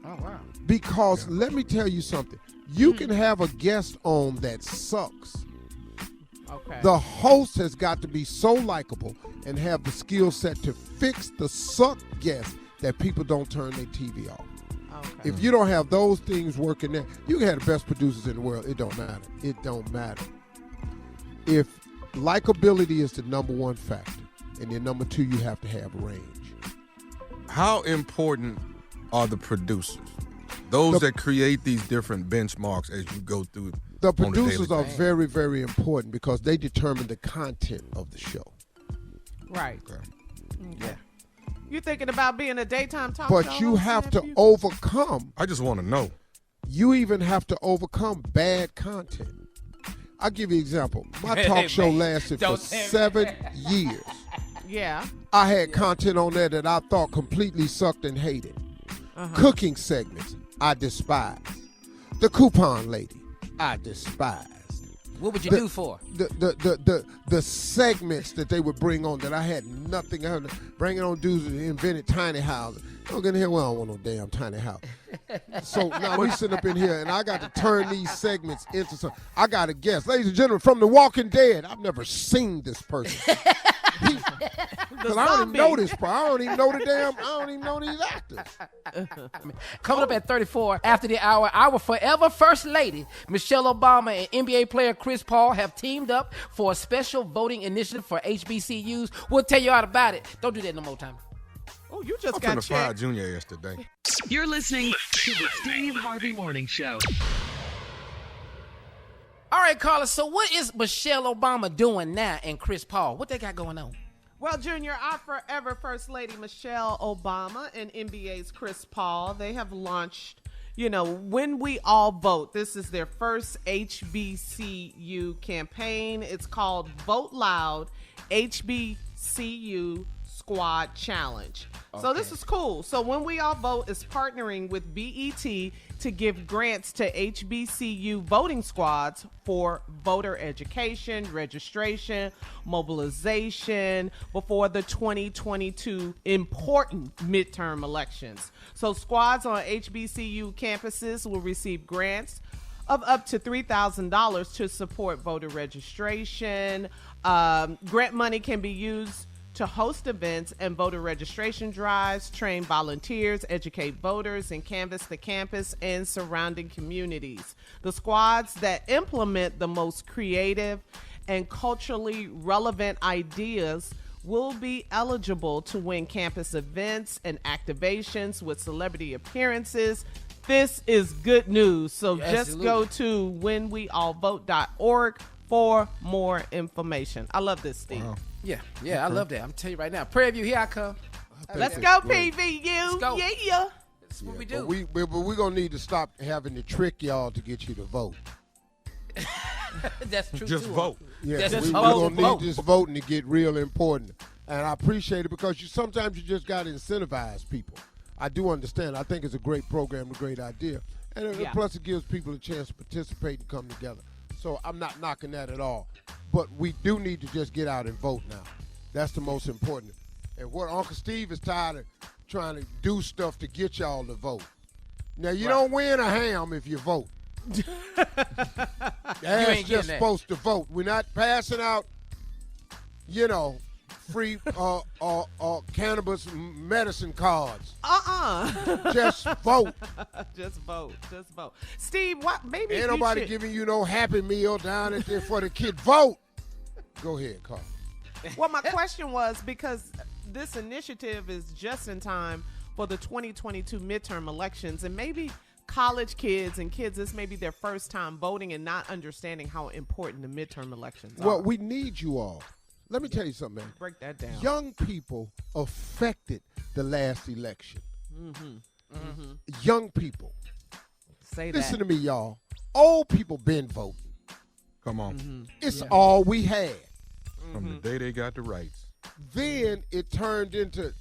[SPEAKER 6] Oh, wow.
[SPEAKER 3] Because let me tell you something. You can have a guest on that sucks.
[SPEAKER 1] Okay.
[SPEAKER 3] The host has got to be so likable and have the skill set to fix the suck guest that people don't turn their TV off.
[SPEAKER 1] Okay.
[SPEAKER 3] If you don't have those things working there, you can have the best producers in the world. It don't matter. It don't matter. If likability is the number one factor, and then number two, you have to have range.
[SPEAKER 5] How important are the producers? Those that create these different benchmarks as you go through.
[SPEAKER 3] The producers are very, very important because they determine the content of the show.
[SPEAKER 1] Right.
[SPEAKER 5] Okay.
[SPEAKER 1] Yeah. You thinking about being a daytime talk show?
[SPEAKER 3] But you have to overcome.
[SPEAKER 5] I just want to know.
[SPEAKER 3] You even have to overcome bad content. I'll give you an example. My talk show lasted for 7 years.
[SPEAKER 1] Yeah.
[SPEAKER 3] I had content on there that I thought completely sucked and hated. Cooking segments, I despised. The coupon lady, I despised.
[SPEAKER 6] What would you do for?
[SPEAKER 3] The segments that they would bring on that I had nothing. I had bringing on dudes that invented tiny houses. Don't get in here. Well, I don't want no damn tiny house. So now we sitting up in here, and I got to turn these segments into something. I got a guest, ladies and gentlemen, from The Walking Dead. I've never seen this person. Because I don't even know this part. I don't even know these actors.
[SPEAKER 6] Coming up at 34 after the hour, our forever First Lady, Michelle Obama, and NBA player Chris Paul have teamed up for a special voting initiative for HBCUs. We'll tell you all about it. Don't do that no more, Tommy.
[SPEAKER 1] Oh, you just
[SPEAKER 5] I'm
[SPEAKER 1] got
[SPEAKER 5] finna fire
[SPEAKER 1] checked.
[SPEAKER 5] Junior yesterday.
[SPEAKER 4] You're listening to the Steve Harvey Morning Show.
[SPEAKER 6] All right, Carla, so what is Michelle Obama doing now and Chris Paul? What they got going on?
[SPEAKER 1] Well, Junior, our forever First Lady Michelle Obama and NBA's Chris Paul, they have launched, When We All Vote. This is their first HBCU campaign. It's called Vote Loud HBCU Squad Challenge. So this is cool. So When We All Vote is partnering with BET to give grants to HBCU voting squads for voter education, registration, mobilization before the 2022 important midterm elections. So squads on HBCU campuses will receive grants of up to $3,000 to support voter registration. Grant money can be used to host events and voter registration drives, train volunteers, educate voters, and canvass the campus and surrounding communities. The squads that implement the most creative and culturally relevant ideas will be eligible to win campus events and activations with celebrity appearances. This is good news. So just go to whenweallvote.org for more information. I love this, Steve.
[SPEAKER 5] Wow.
[SPEAKER 6] Yeah, I love that. I'm telling you right now. Prairie View, here I come.
[SPEAKER 1] Let's go, PVU.
[SPEAKER 6] Let's go.
[SPEAKER 1] Yeah.
[SPEAKER 6] That's what we do.
[SPEAKER 3] But we're going to need to stop having to trick y'all to get you to vote.
[SPEAKER 6] That's true,
[SPEAKER 5] Just
[SPEAKER 6] too.
[SPEAKER 5] vote.
[SPEAKER 3] Yeah,
[SPEAKER 6] Just
[SPEAKER 3] we're
[SPEAKER 6] vote.
[SPEAKER 3] going to need this voting to get real important. And I appreciate it because sometimes you just got to incentivize people. I do understand. I think it's a great program, a great idea. And plus it gives people a chance to participate and come together. So I'm not knocking that at all. But we do need to just get out and vote now. That's the most important. And what Uncle Steve is tired of trying to do stuff to get y'all to vote. Now, you don't win a ham if you vote. That's just supposed to vote. We're not passing out, free cannabis medicine cards. Just vote.
[SPEAKER 1] Just vote. Steve, what? Maybe
[SPEAKER 3] ain't nobody giving you no Happy Meal down at there for the kid. Vote. Go ahead, Carla.
[SPEAKER 1] Well, my question was because this initiative is just in time for the 2022 midterm elections, and maybe college kids and kids, this may be their first time voting and not understanding how important the midterm elections are.
[SPEAKER 3] Well, we need you all. Let me tell you something, man.
[SPEAKER 1] Break that down.
[SPEAKER 3] Young people affected the last election. Young people.
[SPEAKER 1] Say
[SPEAKER 3] Listen
[SPEAKER 1] that.
[SPEAKER 3] to me, y'all. Old people been voting.
[SPEAKER 5] Come on.
[SPEAKER 3] It's all we had.
[SPEAKER 5] From the day they got the rights.
[SPEAKER 3] Then it turned into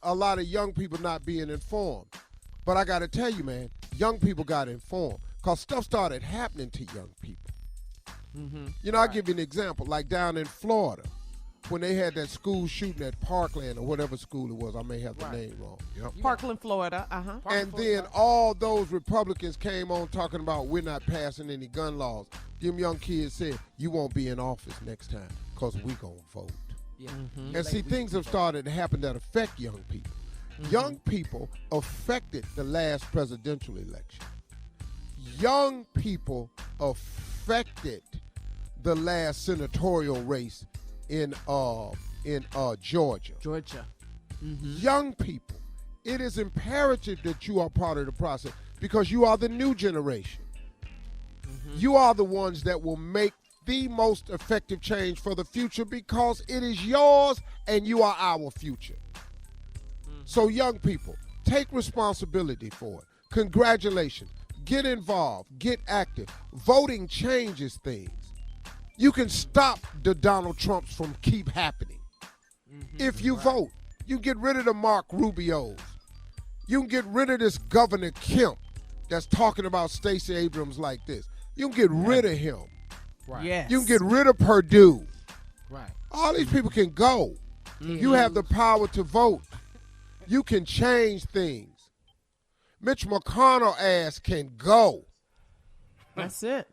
[SPEAKER 3] a lot of young people not being informed. But I got to tell you, man, young people got informed because stuff started happening to young people. I'll give you an example. Like down in Florida, when they had that school shooting at Parkland or whatever school it was. I may have the name wrong.
[SPEAKER 1] Parkland, Florida.
[SPEAKER 3] And then all those Republicans came on talking about we're not passing any gun laws. Them young kids said, you won't be in office next time because we going to vote. And see, things have started to happen that affect young people. Young people affected the last presidential election. Young people affected the last senatorial race in Georgia. Young people, it is imperative that you are part of the process because you are the new generation. You are the ones that will make the most effective change for the future because it is yours and you are our future. So young people, take responsibility for it. Congratulations. Get involved. Get active. Voting changes things. You can stop the Donald Trumps from keep happening. If you vote, you get rid of the Mark Rubios. You can get rid of this Governor Kemp that's talking about Stacey Abrams like this. You can get rid of him.
[SPEAKER 1] Yes.
[SPEAKER 3] You can get rid of Purdue.
[SPEAKER 6] Right.
[SPEAKER 3] All these people can go. You have the power to vote. You can change things. Mitch McConnell ass can go.
[SPEAKER 1] That's it.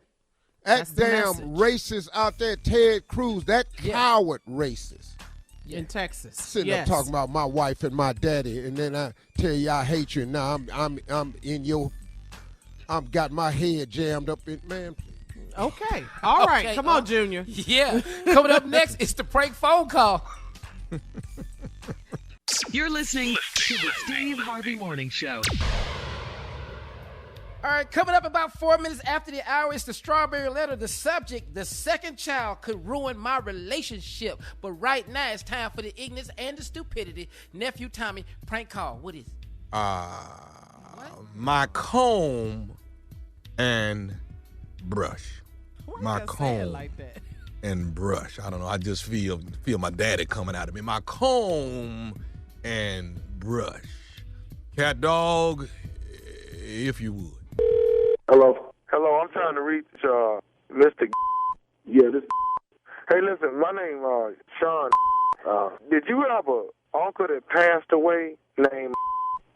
[SPEAKER 3] That damn racist out there, Ted Cruz, that coward racist.
[SPEAKER 1] In Texas.
[SPEAKER 3] Sitting up talking about my wife and my daddy, and then I tell you I hate you, and now I'm in your, I'm got my head jammed up in, man.
[SPEAKER 1] Okay. All right. Come on, Junior.
[SPEAKER 6] Yeah. Coming up next, it's the prank phone call.
[SPEAKER 4] You're listening to the Steve Harvey Morning Show.
[SPEAKER 6] All right, coming up about 4 minutes after the hour, it's the strawberry letter. The subject, the second child could ruin my relationship. But right now, it's time for the ignorance and the stupidity. Nephew Tommy, prank call. What is it?
[SPEAKER 5] My comb and brush.
[SPEAKER 1] Why
[SPEAKER 5] My
[SPEAKER 1] you gotta say it
[SPEAKER 5] comb
[SPEAKER 1] like that?
[SPEAKER 5] and brush. I don't know. I just feel my daddy coming out of me. My comb and brush. Cat Dog, if you would.
[SPEAKER 7] Hello. Hello, I'm trying to reach Mr.
[SPEAKER 8] Yeah, this.
[SPEAKER 7] Hey, listen, my name Sean. Did you have an uncle that passed away named?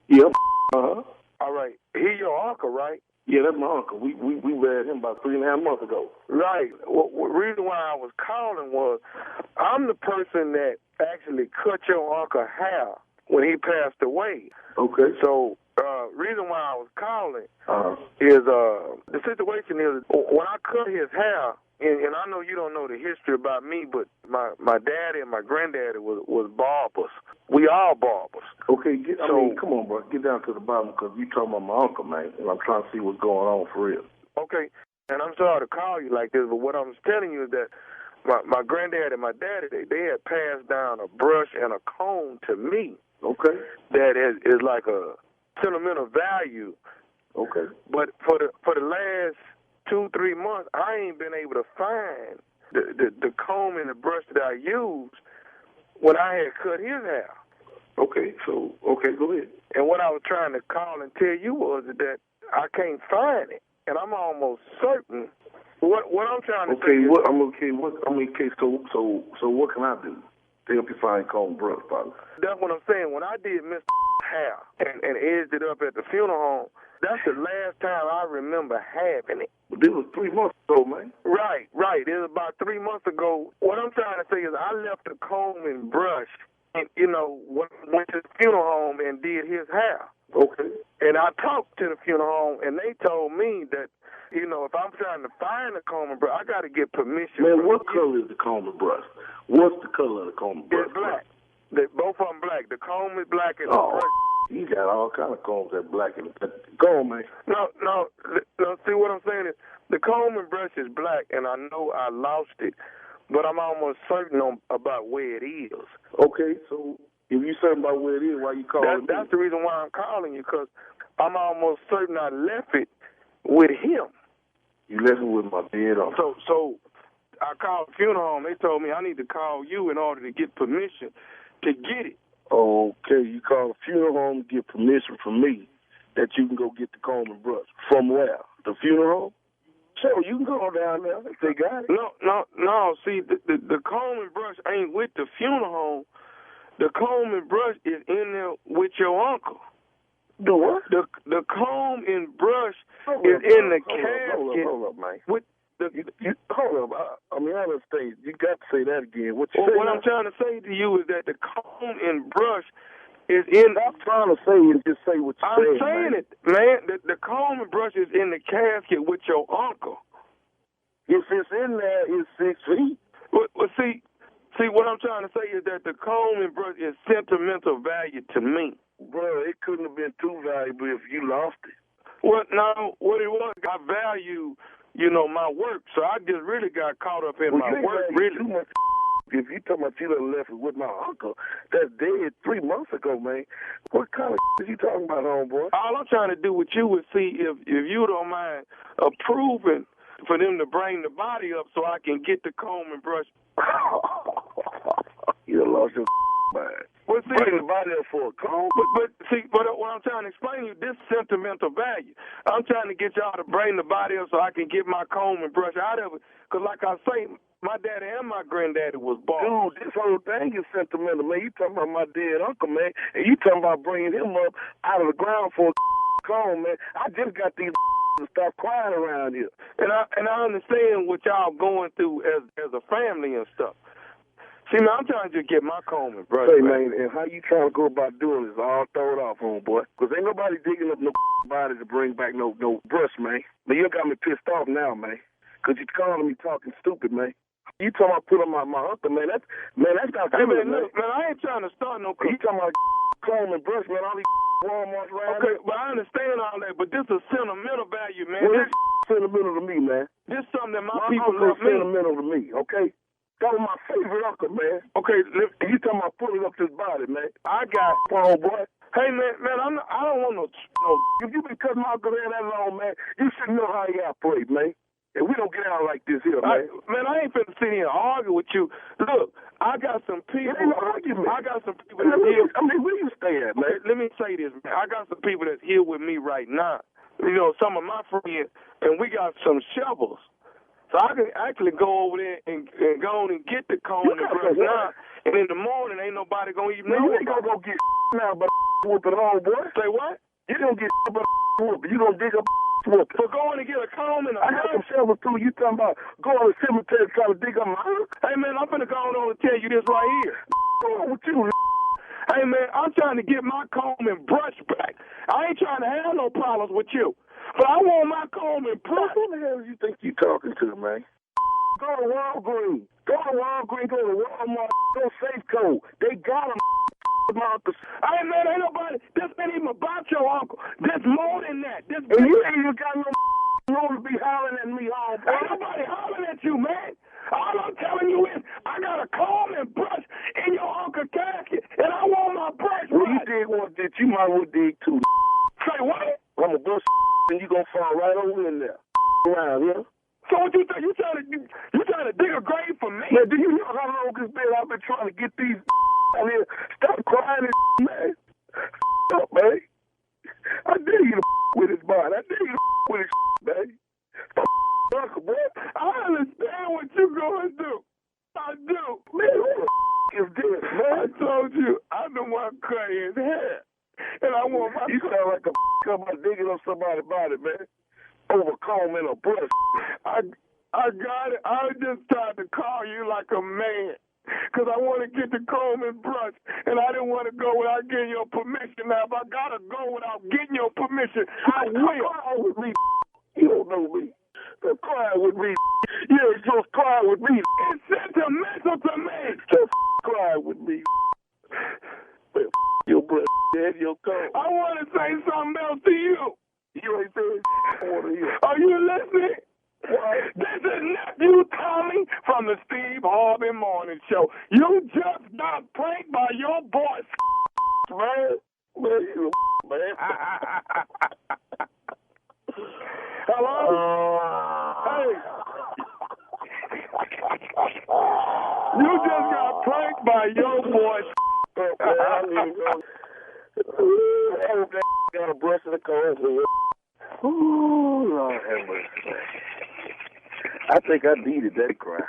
[SPEAKER 8] Yep. Uh-huh.
[SPEAKER 7] All right. He your uncle, right?
[SPEAKER 8] Yeah, that's my uncle. We read him about 3.5 months ago.
[SPEAKER 7] Right. Well, the reason why I was calling was I'm the person that actually cut your uncle hair when he passed away.
[SPEAKER 8] Okay.
[SPEAKER 7] So, reason why I was calling is the situation is when I cut his hair, and I know you don't know the history about me, but my daddy and my granddaddy was barbers. We all barbers.
[SPEAKER 8] Okay, come on, bro. Get down to the bottom because you talking about my uncle, man, and I'm trying to see what's going on for real.
[SPEAKER 7] Okay, and I'm sorry to call you like this, but what I'm telling you is that my granddad and my daddy, they had passed down a brush and a comb to me.
[SPEAKER 8] Okay.
[SPEAKER 7] That is like a sentimental value.
[SPEAKER 8] Okay.
[SPEAKER 7] But for the last 2-3 months, I ain't been able to find the comb and the brush that I used when I had cut his hair.
[SPEAKER 8] Okay, so, go ahead.
[SPEAKER 7] And what I was trying to call and tell you was that I can't find it. And I'm almost certain what I'm trying to say is...
[SPEAKER 8] So what can I do to help you find comb and brush, Father?
[SPEAKER 7] That's what I'm saying. When I did Mr. hair and edged it up at the funeral home, that's the last time I remember having it.
[SPEAKER 8] But this was 3 months ago, man.
[SPEAKER 7] Right. It was about 3 months ago. What I'm trying to say is I left the comb and brush and, went to the funeral home and did his hair.
[SPEAKER 8] Okay.
[SPEAKER 7] And I talked to the funeral home, and they told me that, if I'm trying to find the comb and brush, I got to get permission.
[SPEAKER 8] Man, what color is the comb and brush? What's the color of the comb and brush?
[SPEAKER 7] It's black. Both of them black. The comb is black and the brush.
[SPEAKER 8] You got all kind of combs that black and go on, man.
[SPEAKER 7] No. See what I'm saying is the comb and brush is black, and I know I lost it, but I'm almost certain about where it is.
[SPEAKER 8] Okay, so if you're certain about where it is, why you calling me?
[SPEAKER 7] That's the reason why I'm calling you, because I'm almost certain I left it with him.
[SPEAKER 8] You left it with my dead uncle.
[SPEAKER 7] So I called the funeral home. They told me I need to call you in order to get permission to get it.
[SPEAKER 8] Okay, you call the funeral home to get permission from me that you can go get the comb and brush. From where? The funeral home? Sure, you can go down there if they got it.
[SPEAKER 7] No. See, the comb and brush ain't with the funeral home. The comb and brush is in there with your uncle.
[SPEAKER 8] The what?
[SPEAKER 7] The comb and brush is in the casket.
[SPEAKER 8] Hold up, man.
[SPEAKER 7] With
[SPEAKER 8] hold up. I understand. You got to say that again. What
[SPEAKER 7] I'm trying to say to you is that the comb and brush is in...
[SPEAKER 8] I'm trying to say and just say what you're saying,
[SPEAKER 7] I'm saying it, man. The comb and brush is in the casket with your uncle.
[SPEAKER 8] If it's in there, it's 6 feet.
[SPEAKER 7] Well, see, what I'm trying to say is that the comb and brush is sentimental value to me.
[SPEAKER 8] Bro, it couldn't have been too valuable if you lost it.
[SPEAKER 7] Well, no, what it was, I value... my work. So I just really got caught up in my work, really.
[SPEAKER 8] Too much. If you talking about you done left it with my uncle, that's dead 3 months ago, man. What kind of is you talking about, homeboy?
[SPEAKER 7] All I'm trying to do with you is see if you don't mind approving for them to bring the body up so I can get the comb and brush.
[SPEAKER 8] You done lost your mind.
[SPEAKER 7] Well, see,
[SPEAKER 8] bring the body up for a comb?
[SPEAKER 7] But what I'm trying to explain to you, this sentimental value. I'm trying to get y'all to bring the body up so I can get my comb and brush out of it. Because like I say, my daddy and my granddaddy was bald.
[SPEAKER 8] Dude, this whole thing is sentimental, man. You talking about my dead uncle, man, and you talking about bringing him up out of the ground for a comb, man. I just got these to stop crying around here.
[SPEAKER 7] And I understand what y'all going through as a family and stuff. See, man, I'm trying to just get my comb and brush.
[SPEAKER 8] Hey, man, and how you trying to go about doing this all thrown off, homeboy? Because ain't nobody digging up no body to bring back no brush, man. But you got me pissed off now, man, because you calling me talking stupid, man. You talking about putting my uncle, man. That's not
[SPEAKER 7] hey,
[SPEAKER 8] good,
[SPEAKER 7] man. Look, man, I ain't trying to start no...
[SPEAKER 8] You talking about comb and brush, man, all these Walmarts around.
[SPEAKER 7] Okay, but I understand all that, but this is sentimental value, man.
[SPEAKER 8] Well, this sentimental to me, man.
[SPEAKER 7] This is something that my
[SPEAKER 8] people
[SPEAKER 7] people love me.
[SPEAKER 8] Sentimental to me, okay? That was my favorite uncle, man. Okay, you talking about pulling up this body, man. I got boy.
[SPEAKER 7] Hey, man, I don't want no...
[SPEAKER 8] If you been cutting my uncle hair that long, man, you should know how he operate, man. And we don't get out like this here, man.
[SPEAKER 7] I ain't finna sit here and argue with you. Look, I got some people...
[SPEAKER 8] It ain't no argument.
[SPEAKER 7] I got some people...
[SPEAKER 8] where you stay at, man?
[SPEAKER 9] say this, man. I got some people that's here with me right now. You know, some of my friends, and we got some shovels. So I can actually go over there and go on and get the comb and brush now. And in the morning, ain't nobody going to even know. You ain't going to go get now but whooping on, boy. Say what? You don't get but whooping. You going to dig up whooping. For going to get a comb and a I got some shovels, too. You talking about going to the cemetery trying to dig up my house? Hey, man, I'm finna go on and tell you this right here. What's wrong with you, Hey, man, I'm trying to get my comb and brush back. I ain't trying to have no problems with you. But I want my comb and brush. Who the hell you think you talking to, man? Go to Walgreens. Go to Walgreens, go to Walmart, go Safeco. They got them. Hey, man, ain't nobody. This ain't even about your uncle. There's more than that. And you ain't even got no to be hollering at me all day. Ain't nobody hollering at you, man. All I'm telling you is I got a comb and brush in your uncle's casket, and I want my brush. Well, you dig one ditch, you might well dig two. Say what? I'm a brush and you gonna fall right over in there. Around here. So what you think? You trying to dig a grave for me? Man, do you know how long it's been I've been trying to get these out here? Stop crying, man. Stop, man. I dare you to with his body. I dare you to with his man. Stop, boy. I understand what you're going to do. I do. Man, who the is this, man? I told you, I'm the one cutting his hair. And I want my... You sound like a come out digging up somebody's body, man. Over comb and a brush. I got it. I just tried to call you like a man. Because I want to get the comb and brush. And I didn't want to go without getting your permission. Now, if I got to go without getting your permission, I will. Cry with me. You don't know me. Don't cry with me. You ain't supposed to cry with me. It's sentimental to me. Just cry with me. Your breath and your comb. I want to say something else to you. You ain't saying I want to hear. Are you listening? What? This is nephew Tommy from the Steve Harvey Morning Show. You just got pranked by your boy, man. Man, you man. Hello? Hey. You just got pranked by your boy. Got a brush in the car. Ooh, Lord have mercy. I think I needed that cry.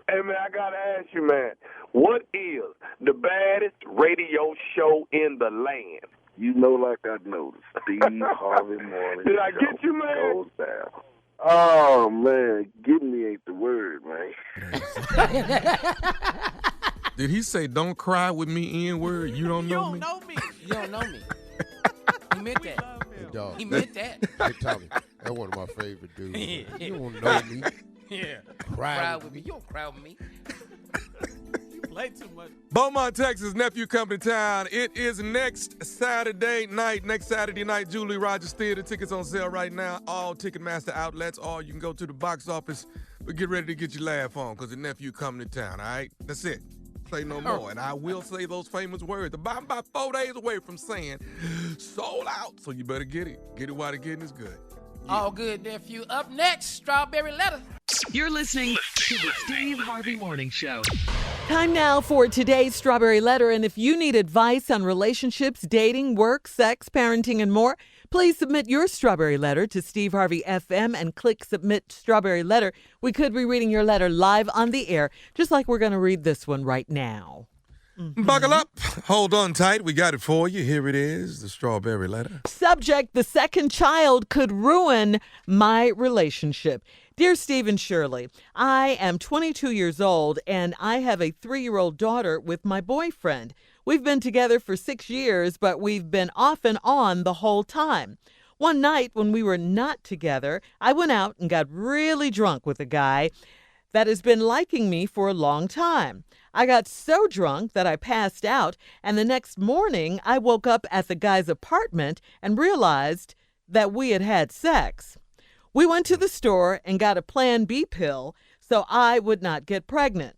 [SPEAKER 9] Hey, man, I got to ask you, man, what is the baddest radio show in the land? You know like I noticed. Steve Harvey Morning Show. Did I get you, man? Goes down. Oh, man, get me ain't the word, man.
[SPEAKER 5] Did he say, don't cry with me, N-word? You don't know me?
[SPEAKER 6] You don't know me. He meant that.
[SPEAKER 3] Hey, dog.
[SPEAKER 6] He meant that.
[SPEAKER 3] Hey, Tommy, that's one of my favorite dudes. You don't know me.
[SPEAKER 6] Yeah.
[SPEAKER 3] Cry
[SPEAKER 6] with me. You don't cry with me.
[SPEAKER 2] You play too much.
[SPEAKER 5] Beaumont, Texas, nephew coming to town. It is next Saturday night, Julie Rogers Theater. Tickets on sale right now. All Ticketmaster outlets, or you can go to the box office. But get ready to get your laugh on, because the nephew coming to town, all right? That's it. Say no more. And I will say those famous words. I'm about 4 days away from saying sold out. So you better get it. Get it while the getting is good. Yeah.
[SPEAKER 6] All good, nephew. Up next, Strawberry Letter.
[SPEAKER 4] You're listening to the Steve Harvey Morning Show.
[SPEAKER 10] Time now for today's Strawberry Letter. And if you need advice on relationships, dating, work, sex, parenting, and more, please submit your Strawberry Letter to Steve Harvey FM and click Submit Strawberry Letter. We could be reading your letter live on the air, just like we're going to read this one right now.
[SPEAKER 5] Mm-hmm. Buckle up. Hold on tight. We got it for you. Here it is, the Strawberry Letter.
[SPEAKER 10] Subject: the second child could ruin my relationship. Dear Steve and Shirley, I am 22 years old and I have a 3-year-old daughter with my boyfriend. We've been together for 6 years, but we've been off and on the whole time. One night when we were not together, I went out and got really drunk with a guy that has been liking me for a long time. I got so drunk that I passed out, and the next morning I woke up at the guy's apartment and realized that we had had sex. We went to the store and got a Plan B pill so I would not get pregnant.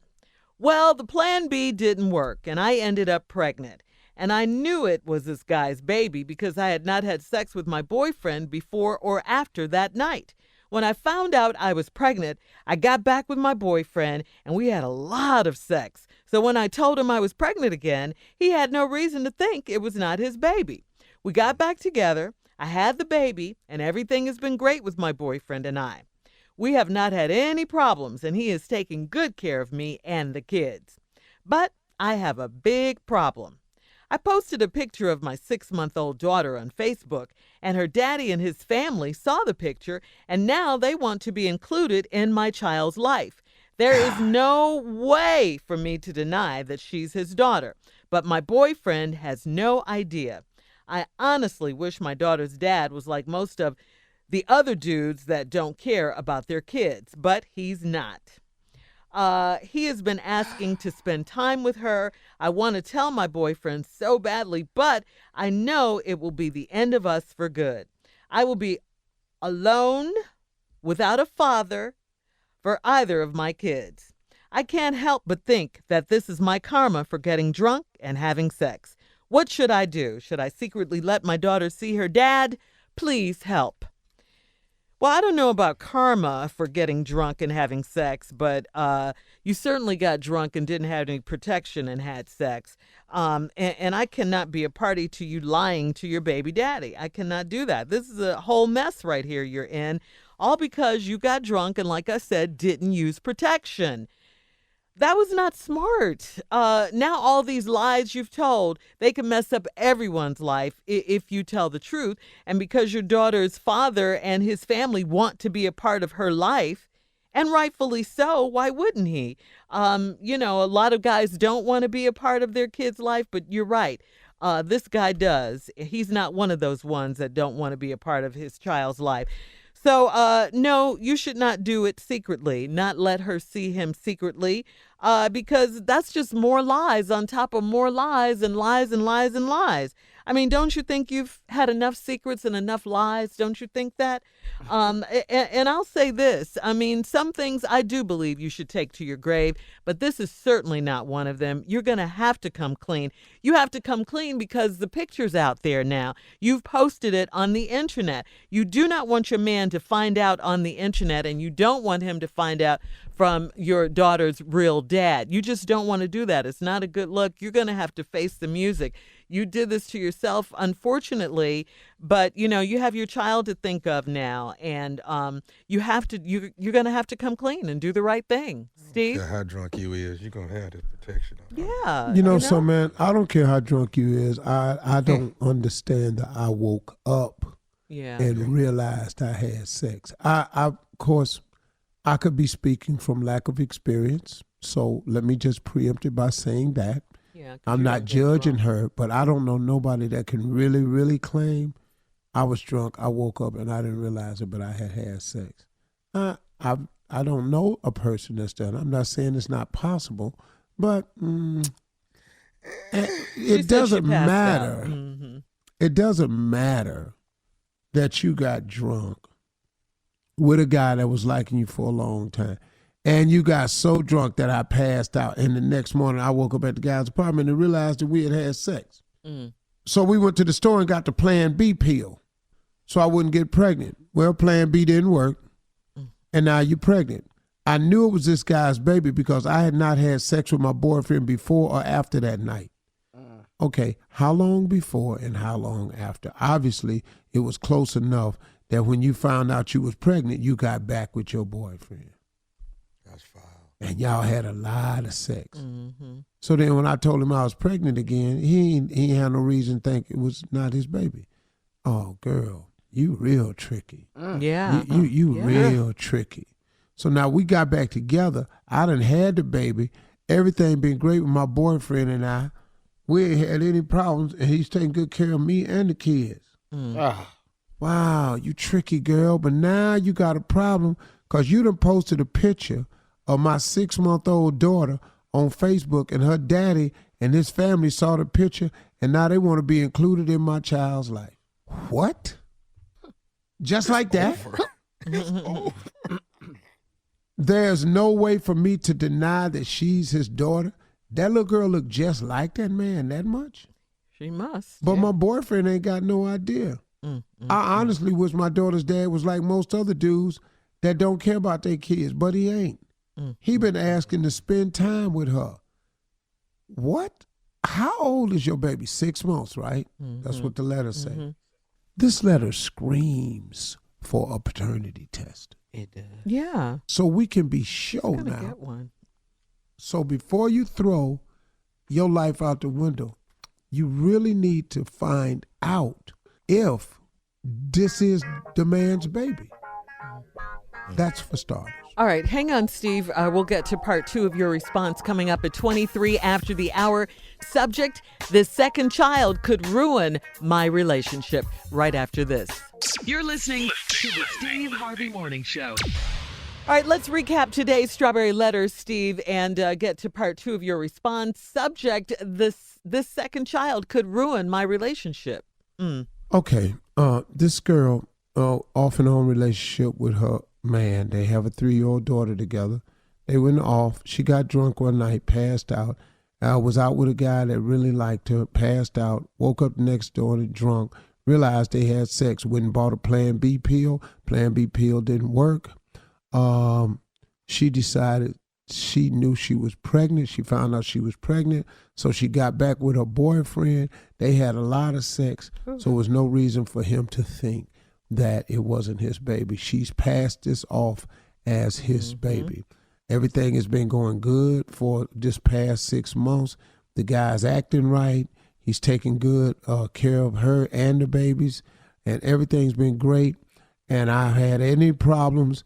[SPEAKER 10] Well, the Plan B didn't work, and I ended up pregnant. And I knew it was this guy's baby because I had not had sex with my boyfriend before or after that night. When I found out I was pregnant, I got back with my boyfriend, and we had a lot of sex. So when I told him I was pregnant again, he had no reason to think it was not his baby. We got back together. I had the baby, and everything has been great with my boyfriend and I. We have not had any problems, and he is taking good care of me and the kids. But I have a big problem. I posted a picture of my 6-month-old daughter on Facebook, and her daddy and his family saw the picture, and now they want to be included in my child's life. There is no way for me to deny that she's his daughter, but my boyfriend has no idea. I honestly wish my daughter's dad was like most of the other dudes that don't care about their kids, but he's not. He has been asking to spend time with her. I want to tell my boyfriend so badly, but I know it will be the end of us for good. I will be alone without a father for either of my kids. I can't help but think that this is my karma for getting drunk and having sex. What should I do? Should I secretly let my daughter see her dad? Please help. Well, I don't know about karma for getting drunk and having sex, but you certainly got drunk and didn't have any protection and had sex. And I cannot be a party to you lying to your baby daddy. I cannot do that. This is a whole mess right here you're in, all because you got drunk and, like I said, didn't use protection. That was not smart. Now all these lies you've told, they can mess up everyone's life if you tell the truth. And because your daughter's father and his family want to be a part of her life, and rightfully so, why wouldn't he? A lot of guys don't want to be a part of their kid's life, but you're right. This guy does. He's not one of those ones that don't want to be a part of his child's life. So, no, you should not do it secretly, not let her see him secretly, because that's just more lies on top of more lies and lies and lies and lies. I mean, don't you think you've had enough secrets and enough lies? Don't you think that? And I'll say this. I mean, some things I do believe you should take to your grave, but this is certainly not one of them. You're going to have to come clean. You have to come clean because the picture's out there now. You've posted it on the internet. You do not want your man to find out on the internet, and you don't want him to find out from your daughter's real dad. You just don't want to do that. It's not a good look. Going to have to face the music. You did this to yourself, unfortunately, but you have your child to think of now, and you're going to have to come clean and do the right thing. Steve?
[SPEAKER 5] How drunk you is, you're going to have this protection.
[SPEAKER 10] Yeah.
[SPEAKER 3] So man, I don't care how drunk you is. I don't understand that I woke up and realized I had sex. Of course, I could be speaking from lack of experience, so let me just preempt it by saying that. I'm not judging her, but I don't know nobody that can really, really claim I was drunk, I woke up, and I didn't realize it, but I had sex. I don't know a person that's done it. I'm not saying it's not possible, but it doesn't matter. Mm-hmm. It doesn't matter that you got drunk with a guy that was liking you for a long time. And you got so drunk that I passed out. And the next morning I woke up at the guy's apartment and realized that we had sex. Mm. So we went to the store and got the Plan B pill so I wouldn't get pregnant. Well, Plan B didn't work. And now you're pregnant. I knew it was this guy's baby because I had not had sex with my boyfriend before or after that night. Okay, how long before and how long after? Obviously, it was close enough that when you found out you was pregnant, you got back with your boyfriend. And y'all had a lot of sex. Mm-hmm. So then when I told him I was pregnant again, he ain't had no reason to think it was not his baby. Oh, girl, you real tricky.
[SPEAKER 10] Yeah.
[SPEAKER 3] You real tricky. So now we got back together. I done had the baby. Everything been great with my boyfriend and I. We ain't had any problems, and he's taking good care of me and the kids. Wow, you tricky girl. But now you got a problem because you done posted a picture of my 6-month-old daughter on Facebook, and her daddy and his family saw the picture, and now they want to be included in my child's life. What? Just like that?
[SPEAKER 5] It's over.
[SPEAKER 3] There's no way for me to deny that she's his daughter. That little girl look just like that man that much.
[SPEAKER 10] She must.
[SPEAKER 3] But my boyfriend ain't got no idea. I honestly wish my daughter's dad was like most other dudes that don't care about their kids, but he ain't. He been asking to spend time with her. what? How old is your baby? 6 months, right? That's what the letter say. This letter screams for a paternity test.
[SPEAKER 6] It does.
[SPEAKER 10] Yeah.
[SPEAKER 3] So we can be sure now.
[SPEAKER 10] Get one.
[SPEAKER 3] So before you throw your life out the window, you really need to find out if this is the man's baby. That's for starters.
[SPEAKER 10] All right, hang on, Steve. We'll get to part 2 of your response coming up at 23 after the hour. Subject, the second child could ruin my relationship. Right after this.
[SPEAKER 4] You're listening to the Steve Harvey Morning Show.
[SPEAKER 10] All right, let's recap today's Strawberry Letters, Steve, and get to part 2 of your response. Subject, this second child could ruin my relationship.
[SPEAKER 3] Okay, this girl, off and on relationship with her man. They have a 3-year-old daughter together. They went off. She got drunk one night, passed out. Was out with a guy that really liked her, passed out, woke up the next morning drunk, realized they had sex, went and bought a Plan B pill. Plan B pill didn't work. She decided she knew she was pregnant. She found out she was pregnant, so she got back with her boyfriend. They had a lot of sex, so there was no reason for him to think that it wasn't his baby. She's passed this off as his baby. Everything has been going good for this past 6 months. The guy's acting right. He's taking good care of her and the babies, and everything's been great. And I had any problems,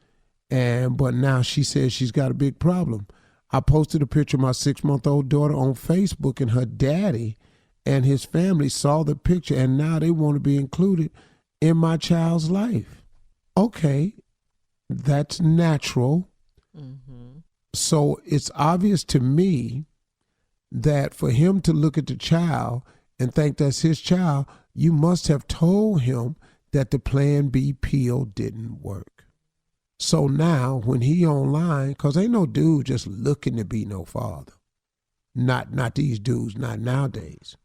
[SPEAKER 3] but now she says she's got a big problem. I posted a picture of my 6-month-old daughter on Facebook, and her daddy and his family saw the picture, and now they want to be included in my child's life. Okay, that's natural. So it's obvious to me that for him to look at the child and think that's his child, you must have told him that the Plan B pill didn't work. So now when he online, because ain't no dude just looking to be no father. Not these dudes, not nowadays.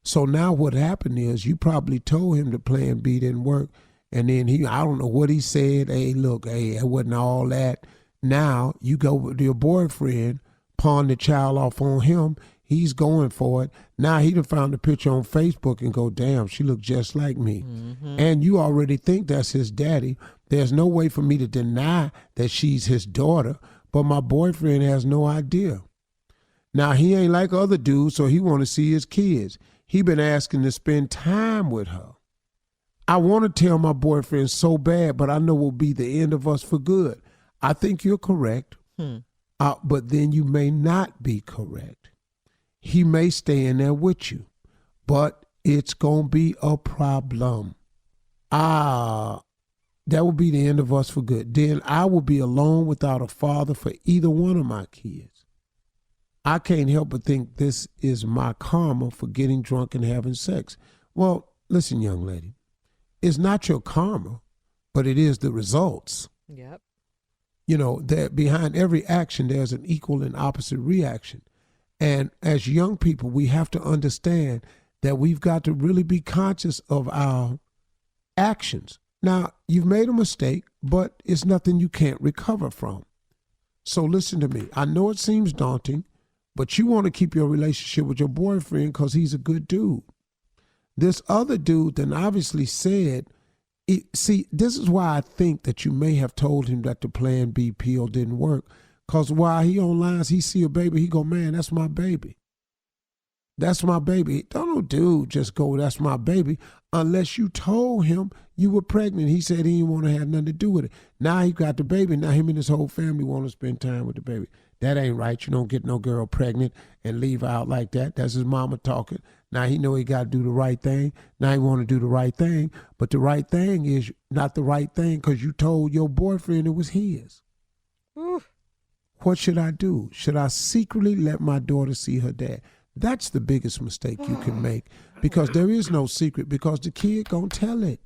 [SPEAKER 3] So now what happened is you probably told him the Plan B didn't work, and then I don't know what he said. Hey, look, it wasn't all that. Now you go with your boyfriend, pawn the child off on him. He's going for it. Now he done found the picture on Facebook and go, damn, she looked just like me. And you already think that's his daddy. There's no way for me to deny that she's his daughter, but my boyfriend has no idea. Now he ain't like other dudes, so he want to see his kids. He been asking to spend time with her. I want to tell my boyfriend so bad, but I know it will be the end of us for good. I think you're correct, but then you may not be correct. He may stay in there with you, but it's going to be a problem. That will be the end of us for good. Then I will be alone without a father for either one of my kids. I can't help but think this is my karma for getting drunk and having sex. Well, listen, young lady, it's not your karma, but it is the results.
[SPEAKER 10] Yep.
[SPEAKER 3] You know, that behind every action, there's an equal and opposite reaction. And as young people, we have to understand that we've got to really be conscious of our actions. Now, you've made a mistake, but it's nothing you can't recover from. So listen to me. I know it seems daunting, but you want to keep your relationship with your boyfriend because he's a good dude. This other dude then obviously said, see, this is why I think that you may have told him that the Plan B pill didn't work. Because while he online, he see a baby, he go, man, that's my baby. That's my baby. Don't no dude just go, that's my baby, unless you told him you were pregnant. He said he didn't want to have nothing to do with it. Now he got the baby. Now him and his whole family want to spend time with the baby. That ain't right. You don't get no girl pregnant and leave her out like that. That's his mama talking. Now he know he got to do the right thing. Now he want to do the right thing. But the right thing is not the right thing because you told your boyfriend it was his.
[SPEAKER 10] Oof.
[SPEAKER 3] What should I do? Should I secretly let my daughter see her dad? That's the biggest mistake you can make because there is no secret because the kid gonna tell it.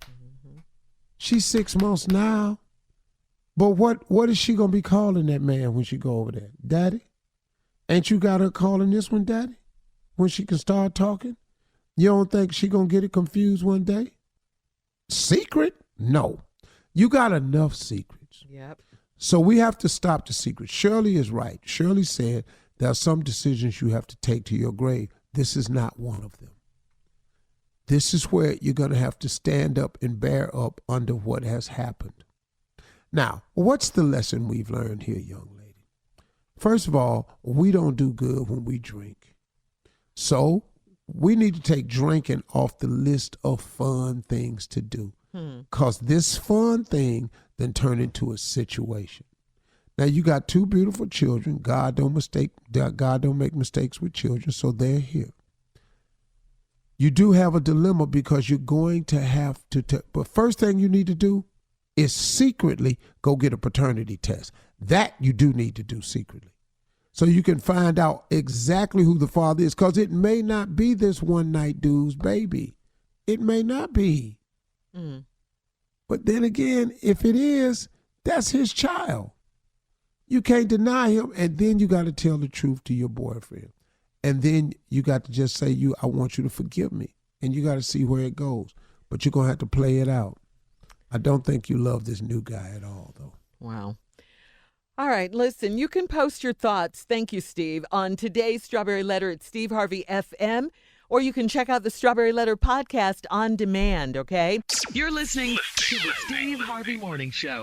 [SPEAKER 3] She's 6 months now. But what is she gonna be calling that man when she go over there? Daddy? Ain't you got her calling this one daddy? When she can start talking? You don't think she gonna get it confused one day? Secret? No. You got enough secrets.
[SPEAKER 10] Yep.
[SPEAKER 3] So we have to stop the secret. Shirley is right. Shirley said There are some decisions you have to take to your grave. This is not one of them. This is where you're going to have to stand up and bear up under what has happened. Now, what's the lesson we've learned here, young lady? First of all, we don't do good when we drink. So we need to take drinking off the list of fun things to do. Because this fun thing then turned into a situation. Now, you got two beautiful children. God don't make mistakes with children, so they're here. You do have a dilemma because you're going to have to, but first thing you need to do is secretly go get a paternity test. That you do need to do secretly. So you can find out exactly who the father is, because it may not be this one night dude's baby. It may not be. But then again, if it is, that's his child. You can't deny him, and then you got to tell the truth to your boyfriend. And then you got to just say, I want you to forgive me. And you got to see where it goes. But you're going to have to play it out. I don't think you love this new guy at all, though.
[SPEAKER 10] Wow. All right, listen, you can post your thoughts, thank you, Steve, on today's Strawberry Letter at Steve Harvey FM, or you can check out the Strawberry Letter podcast on demand, okay?
[SPEAKER 4] You're listening to the Steve Harvey Morning Show.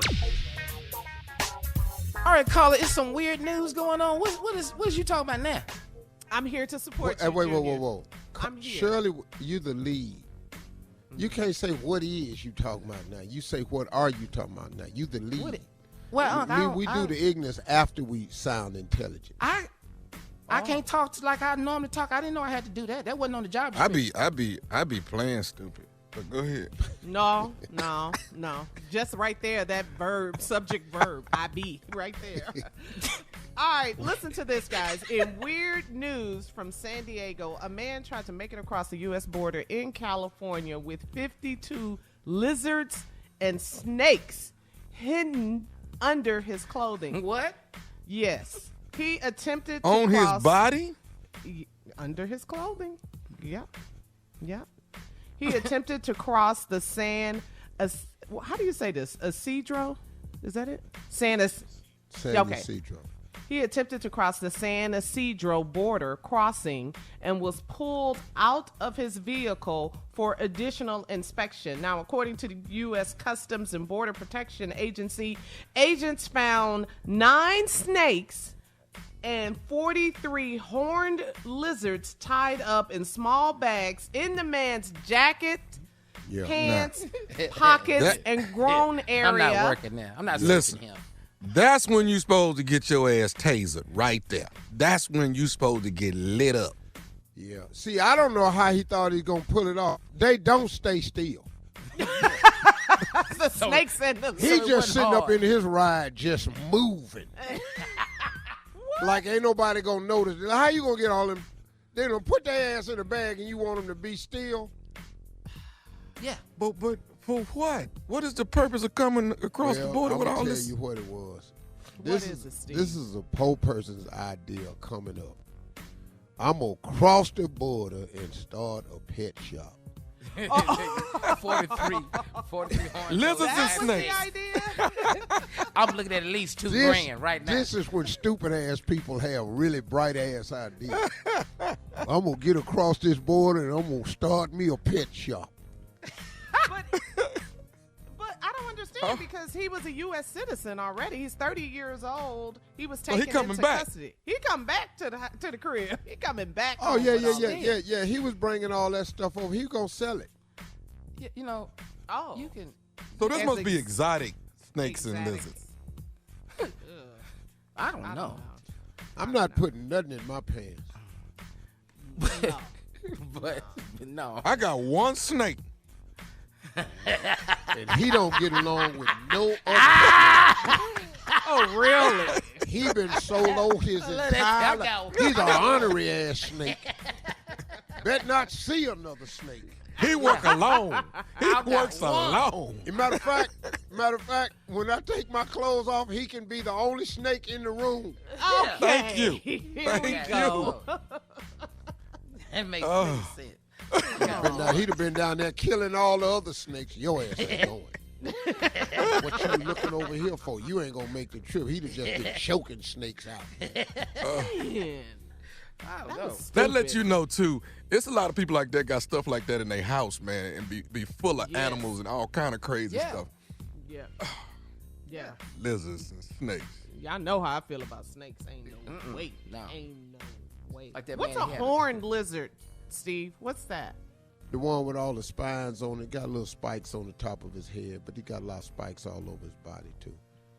[SPEAKER 6] All right, Carla, it's some weird news going on. What is you talking about now?
[SPEAKER 1] I'm here to support you.
[SPEAKER 3] Whoa.
[SPEAKER 1] I'm here.
[SPEAKER 3] Shirley, you the lead. You can't say what is you talking about now. You say what are you talking about now. You the lead. We do the ignorance after we sound intelligent.
[SPEAKER 6] I can't talk like I normally talk. I didn't know I had to do that. That wasn't on the job description.
[SPEAKER 5] I be playing stupid. But go ahead.
[SPEAKER 1] No. Just right there, that verb, subject verb, I be, right there. All right, listen to this, guys. In weird news from San Diego, a man tried to make it across the U.S. border in California with 52 lizards and snakes hidden under his clothing.
[SPEAKER 6] What?
[SPEAKER 1] Yes. He attempted to
[SPEAKER 5] on
[SPEAKER 1] cross
[SPEAKER 5] his body?
[SPEAKER 1] Under his clothing. Yep. He attempted to cross the how do you say this? Isidro? Is that it? San
[SPEAKER 3] Isidro.
[SPEAKER 1] He attempted to cross the San Isidro border crossing and was pulled out of his vehicle for additional inspection. Now, according to the U.S. Customs and Border Protection Agency, agents found 9 snakes and 43 horned lizards tied up in small bags in the man's jacket, pants, pockets, and groin area.
[SPEAKER 6] I'm not working now. I'm not listening him.
[SPEAKER 5] That's when you supposed to get your ass tasered right there. That's when you supposed to get lit up.
[SPEAKER 3] Yeah. See, I don't know how he thought he was going to pull it off. They don't stay still.
[SPEAKER 1] The snakes and the
[SPEAKER 3] He just sitting up in his ride just moving. Like ain't nobody going to notice. How you going to get all them? They don't put their ass in a bag and you want them to be still?
[SPEAKER 6] Yeah.
[SPEAKER 5] But for what? What is the purpose of coming across the border with all this?
[SPEAKER 3] I'm going to tell you what it was.
[SPEAKER 1] What is it, Steve?
[SPEAKER 3] This is a poor person's idea coming up. I'm going to cross the border and start a pet shop.
[SPEAKER 6] 43
[SPEAKER 5] lizards and snakes.
[SPEAKER 6] I'm looking at least $2 grand right now.
[SPEAKER 3] This is when stupid ass people have really bright ass ideas. I'm going to get across this border and I'm going to start me a pet shop.
[SPEAKER 1] But I don't understand because he was a U.S. citizen already. He's 30 years old. He was taken into custody. He come back to the crib. He coming back.
[SPEAKER 3] Oh, yeah. He was bringing all that stuff over. He going to sell it.
[SPEAKER 6] You can.
[SPEAKER 5] So this must be exotic snakes and lizards.
[SPEAKER 6] I don't know.
[SPEAKER 3] I'm not putting nothing in my pants.
[SPEAKER 6] But no.
[SPEAKER 5] I got one snake.
[SPEAKER 3] And he don't get along with no other.
[SPEAKER 1] Oh, really?
[SPEAKER 3] He been solo his entire life. He's an ornery ass snake. Bet not see another snake.
[SPEAKER 5] He work alone. He works alone.
[SPEAKER 3] Matter of fact, when I take my clothes off, he can be the only snake in the room.
[SPEAKER 1] Okay.
[SPEAKER 5] Thank you.
[SPEAKER 1] Here we go.
[SPEAKER 6] That makes sense.
[SPEAKER 3] He'd have been down there killing all the other snakes. Your ass ain't going. What you looking over here for? You ain't gonna make the trip. He'd have just been choking snakes out.
[SPEAKER 1] Man.
[SPEAKER 6] I don't know.
[SPEAKER 5] That lets you know too. It's a lot of people like that got stuff like that in their house, man, and be full of animals and all kind of crazy stuff.
[SPEAKER 1] Yeah. Yeah.
[SPEAKER 5] Lizards and snakes.
[SPEAKER 1] Y'all know how I feel about snakes. Ain't no way.
[SPEAKER 6] No.
[SPEAKER 1] Ain't no way.
[SPEAKER 6] Like that
[SPEAKER 1] What's
[SPEAKER 6] man
[SPEAKER 1] a
[SPEAKER 6] he had.
[SPEAKER 1] horned lizard, Steve? What's that?
[SPEAKER 3] The one with all the spines on it, got little spikes on the top of his head, but he got a lot of spikes all over his body too.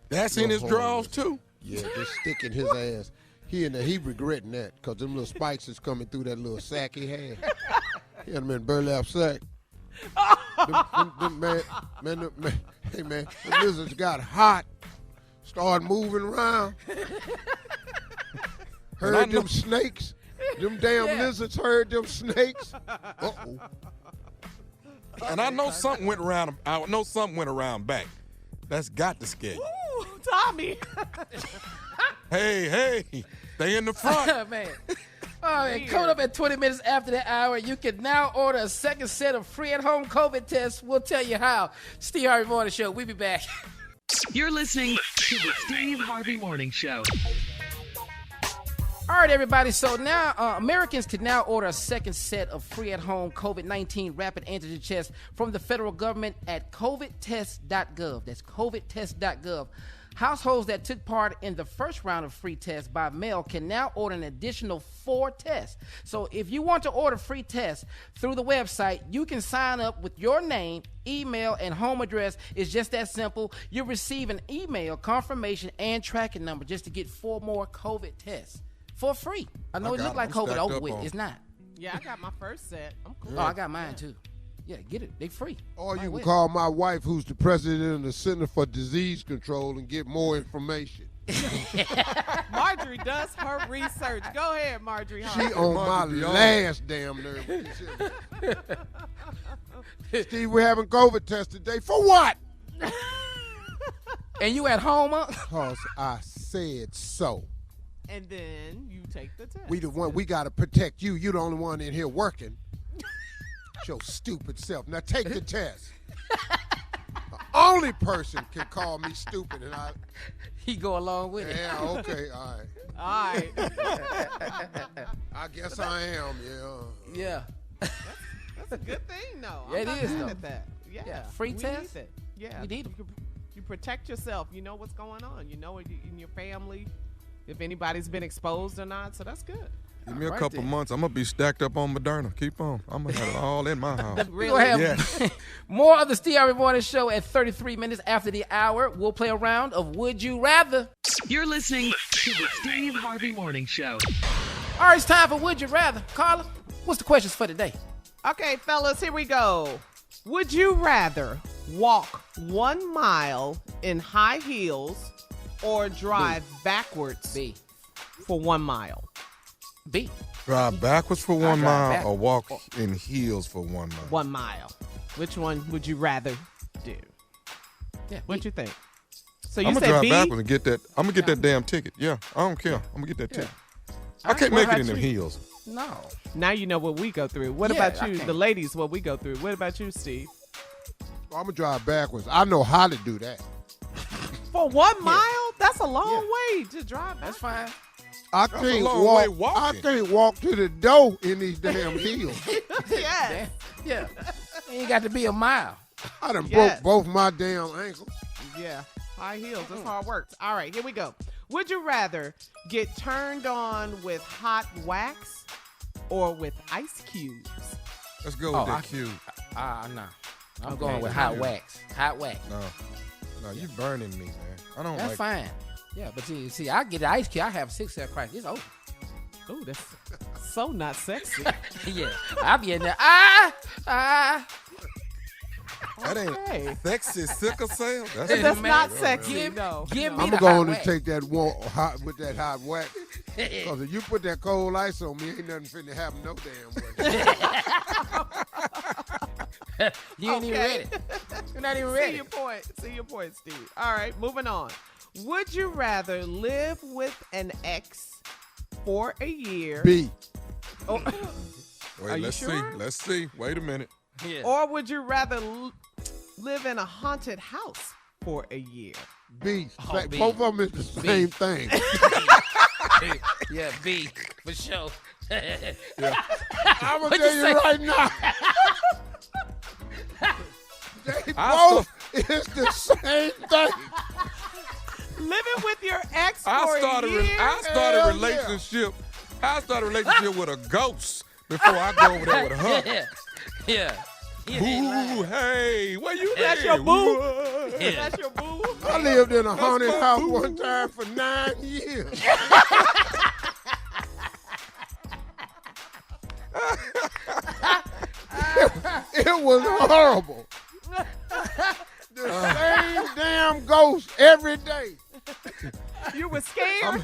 [SPEAKER 5] That's in his drawers too.
[SPEAKER 3] Yeah, just sticking his ass. He regretting that because them little spikes is coming through that little sack he had. He had them in burlap sack. Hey man, the lizards got hot, started moving around. Heard them snakes. Them damn lizards heard them snakes. Uh-oh.
[SPEAKER 5] And I know something went around. I know something went around back. That's got to scare you.
[SPEAKER 1] Ooh, Tommy.
[SPEAKER 5] Hey, stay in the front.
[SPEAKER 6] Man. All right, coming up at 20 minutes after the hour, you can now order a second set of free at-home COVID tests. We'll tell you how. Steve Harvey Morning Show. We'll be back.
[SPEAKER 4] You're listening to the Steve Harvey Morning Show.
[SPEAKER 6] All right, everybody. So now Americans can now order a second set of free at-home COVID-19 rapid antigen tests from the federal government at covidtest.gov. That's covidtest.gov. Households that took part in the first round of free tests by mail can now order an additional 4 tests. So if you want to order free tests through the website, you can sign up with your name, email, and home address. It's just that simple. You'll receive an email confirmation and tracking number just to get 4 more COVID tests for free. I know it looked like COVID over with. It's not.
[SPEAKER 1] Yeah, I got my first set. I'm cool.
[SPEAKER 6] Oh, I got mine too. Yeah, get it. They free.
[SPEAKER 3] Or you can call my wife, who's the president of the Center for Disease Control, and get more information.
[SPEAKER 1] Marjorie does her research. Go ahead, Marjorie.
[SPEAKER 3] She on my last damn nerve. Steve, we're having COVID tests today. For what?
[SPEAKER 6] And you at home, huh?
[SPEAKER 3] Because I said so.
[SPEAKER 1] And then you take the test.
[SPEAKER 3] We got to protect you. You're the only one in here working. Your stupid self. Now take the test. The only person can call me stupid, and
[SPEAKER 6] he go along with it.
[SPEAKER 3] Yeah, okay, all right. I guess I am.
[SPEAKER 6] Yeah.
[SPEAKER 1] That's a good thing, though.
[SPEAKER 6] Yeah, it is, though.
[SPEAKER 1] At that. Yeah.
[SPEAKER 6] Free test.
[SPEAKER 1] Yeah.
[SPEAKER 6] We need them.
[SPEAKER 1] You protect yourself. You know what's going on. You know in your family if anybody's been exposed or not. So that's good.
[SPEAKER 5] Give me a couple months. I'm going to be stacked up on Moderna. Keep on. I'm going to have it all in my house.
[SPEAKER 6] Really? Yeah. More of the Steve Harvey Morning Show at 33 minutes after the hour. We'll play a round of Would You Rather.
[SPEAKER 4] You're listening to the Steve Harvey Morning Show.
[SPEAKER 6] All right, it's time for Would You Rather. Carla, what's the questions for today?
[SPEAKER 1] Okay, fellas, here we go. Would you rather walk 1 mile in high heels or drive backwards for 1 mile?
[SPEAKER 6] B.
[SPEAKER 5] Drive backwards for 1 mile or walk in heels for 1 mile?
[SPEAKER 1] 1 mile. Which one would you rather do?
[SPEAKER 6] Yeah,
[SPEAKER 1] what you think? So you
[SPEAKER 5] I'm gonna
[SPEAKER 1] said
[SPEAKER 5] drive
[SPEAKER 1] B?
[SPEAKER 5] backwards and get that. I'm gonna get that damn ticket. Yeah, I don't care. I'm gonna get that ticket. I can't make it in them heels.
[SPEAKER 6] No.
[SPEAKER 1] Now you know what we go through. What about you, the ladies? What we go through? What about you, Steve?
[SPEAKER 3] Well, I'm gonna drive backwards. I know how to do that.
[SPEAKER 1] For 1 mile? That's a long way to drive.
[SPEAKER 6] That's fine.
[SPEAKER 3] I can't walk to the door in these damn heels.
[SPEAKER 1] Yes.
[SPEAKER 6] Yeah. It ain't got to be a mile.
[SPEAKER 3] I done broke both my damn ankles.
[SPEAKER 1] Yeah. High heels. That's how it works. All right, here we go. Would you rather get turned on with hot wax or with ice cubes?
[SPEAKER 5] Let's go with that cube.
[SPEAKER 6] No. I'm going with hot wax. Hot wax.
[SPEAKER 5] No, you burning me, man. I don't
[SPEAKER 6] That's
[SPEAKER 5] like
[SPEAKER 6] fine. Yeah, but see, I get the ice cube. I have 6 cell crisis. It's over.
[SPEAKER 1] Ooh, that's so not sexy.
[SPEAKER 6] Yeah, I'll be in there.
[SPEAKER 5] That ain't sexy sickle cell.
[SPEAKER 1] That's not sexy. No.
[SPEAKER 6] Give me
[SPEAKER 3] I'm
[SPEAKER 6] the
[SPEAKER 3] going
[SPEAKER 6] hot
[SPEAKER 3] to take that hot with that hot wax. Because if you put that cold ice on me, ain't nothing finna happen no damn way.
[SPEAKER 6] You ain't even ready. You're not even ready.
[SPEAKER 1] See your point, Steve. All right, moving on. Would you rather live with an ex for a year?
[SPEAKER 3] B.
[SPEAKER 1] Oh,
[SPEAKER 5] Wait, let's see. Let's see. Wait a minute.
[SPEAKER 6] Yeah.
[SPEAKER 1] Or would you rather live in a haunted house for a year?
[SPEAKER 3] B.
[SPEAKER 6] B.
[SPEAKER 3] Both of them is the same thing.
[SPEAKER 6] Yeah, B, for sure.
[SPEAKER 3] I'm going to
[SPEAKER 6] What'd
[SPEAKER 3] tell
[SPEAKER 6] you
[SPEAKER 3] you
[SPEAKER 6] say?
[SPEAKER 3] right now. They
[SPEAKER 5] I
[SPEAKER 3] both is the same thing.
[SPEAKER 1] Living with your ex for
[SPEAKER 5] I
[SPEAKER 1] a
[SPEAKER 5] started
[SPEAKER 1] year?
[SPEAKER 5] a relationship. I started a relationship with a ghost before I go over there with her.
[SPEAKER 6] Yeah.
[SPEAKER 5] Boo, hey, where you
[SPEAKER 1] That's
[SPEAKER 5] at?
[SPEAKER 1] your boo?
[SPEAKER 5] What?
[SPEAKER 1] That's your boo?
[SPEAKER 3] I lived in a haunted house one time for 9 years. It was horrible. The same damn ghost every day.
[SPEAKER 1] You were scared?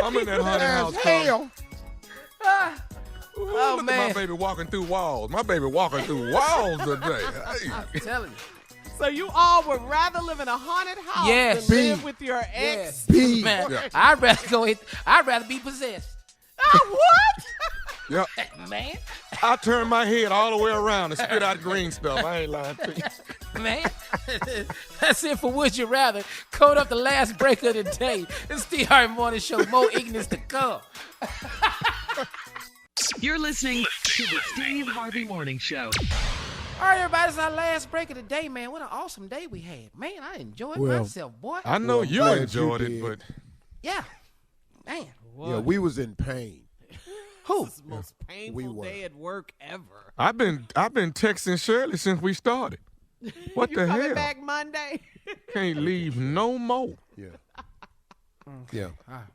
[SPEAKER 5] I'm in that haunted house.
[SPEAKER 3] Hell.
[SPEAKER 6] Oh,
[SPEAKER 5] Look
[SPEAKER 6] man.
[SPEAKER 5] at my baby walking through walls. My baby walking through walls today. Hey.
[SPEAKER 6] I'm telling you.
[SPEAKER 1] So you all would rather live in a haunted house
[SPEAKER 6] Yes.
[SPEAKER 1] than live with your ex?
[SPEAKER 3] B.
[SPEAKER 6] Man,
[SPEAKER 5] Yeah.
[SPEAKER 6] I'd rather be possessed.
[SPEAKER 1] What?
[SPEAKER 5] Yep.
[SPEAKER 6] Man,
[SPEAKER 5] I turned my head all the way around and spit out green stuff. I ain't lying to you.
[SPEAKER 6] man. That's it for Would You Rather. Code up the last break of the day. It's Steve Harvey Morning Show. More ignorance to come.
[SPEAKER 4] You're listening to the Steve Harvey Morning Show.
[SPEAKER 6] All right, everybody, it's our last break of the day, man. What an awesome day we had. Man, I enjoyed myself, boy.
[SPEAKER 5] I know
[SPEAKER 3] Well, I'm
[SPEAKER 5] you
[SPEAKER 3] glad
[SPEAKER 5] enjoyed
[SPEAKER 3] you
[SPEAKER 5] it,
[SPEAKER 3] did.
[SPEAKER 5] but
[SPEAKER 6] Yeah. Man.
[SPEAKER 3] Yeah, we was in pain.
[SPEAKER 6] Who?
[SPEAKER 1] This is the most
[SPEAKER 3] We
[SPEAKER 1] painful
[SPEAKER 3] were.
[SPEAKER 1] day at work ever.
[SPEAKER 5] I've been texting Shirley since we started. What
[SPEAKER 1] You
[SPEAKER 5] the
[SPEAKER 1] coming
[SPEAKER 5] hell?
[SPEAKER 1] back Monday?
[SPEAKER 5] Can't leave no more.
[SPEAKER 3] Yeah. Yeah.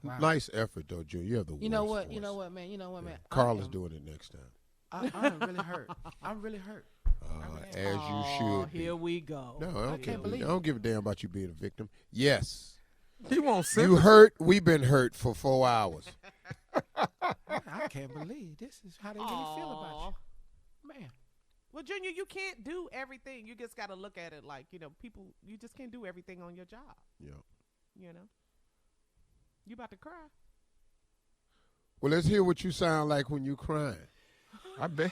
[SPEAKER 6] Wow.
[SPEAKER 3] Nice effort, though, Junior. You have the
[SPEAKER 6] You know
[SPEAKER 3] worst
[SPEAKER 6] what?
[SPEAKER 3] voice.
[SPEAKER 6] You know what, man? You know what, man?
[SPEAKER 3] Carla's doing it next time.
[SPEAKER 6] I'm really hurt. I'm really hurt.
[SPEAKER 3] As you
[SPEAKER 1] Oh,
[SPEAKER 3] should be.
[SPEAKER 1] here we go.
[SPEAKER 3] No, I don't care.
[SPEAKER 6] can't believe
[SPEAKER 3] I don't give a damn about you being a victim. Yes.
[SPEAKER 5] He won't
[SPEAKER 3] You
[SPEAKER 5] send
[SPEAKER 3] hurt. We've been hurt for 4 hours.
[SPEAKER 6] I can't believe this is how they really feel about you. Man.
[SPEAKER 1] Well, Junior, you can't do everything. You just got to look at it like, people, you just can't do everything on your job.
[SPEAKER 3] Yeah.
[SPEAKER 1] You about to cry.
[SPEAKER 3] Well, let's hear what you sound like when you crying.
[SPEAKER 5] I bet.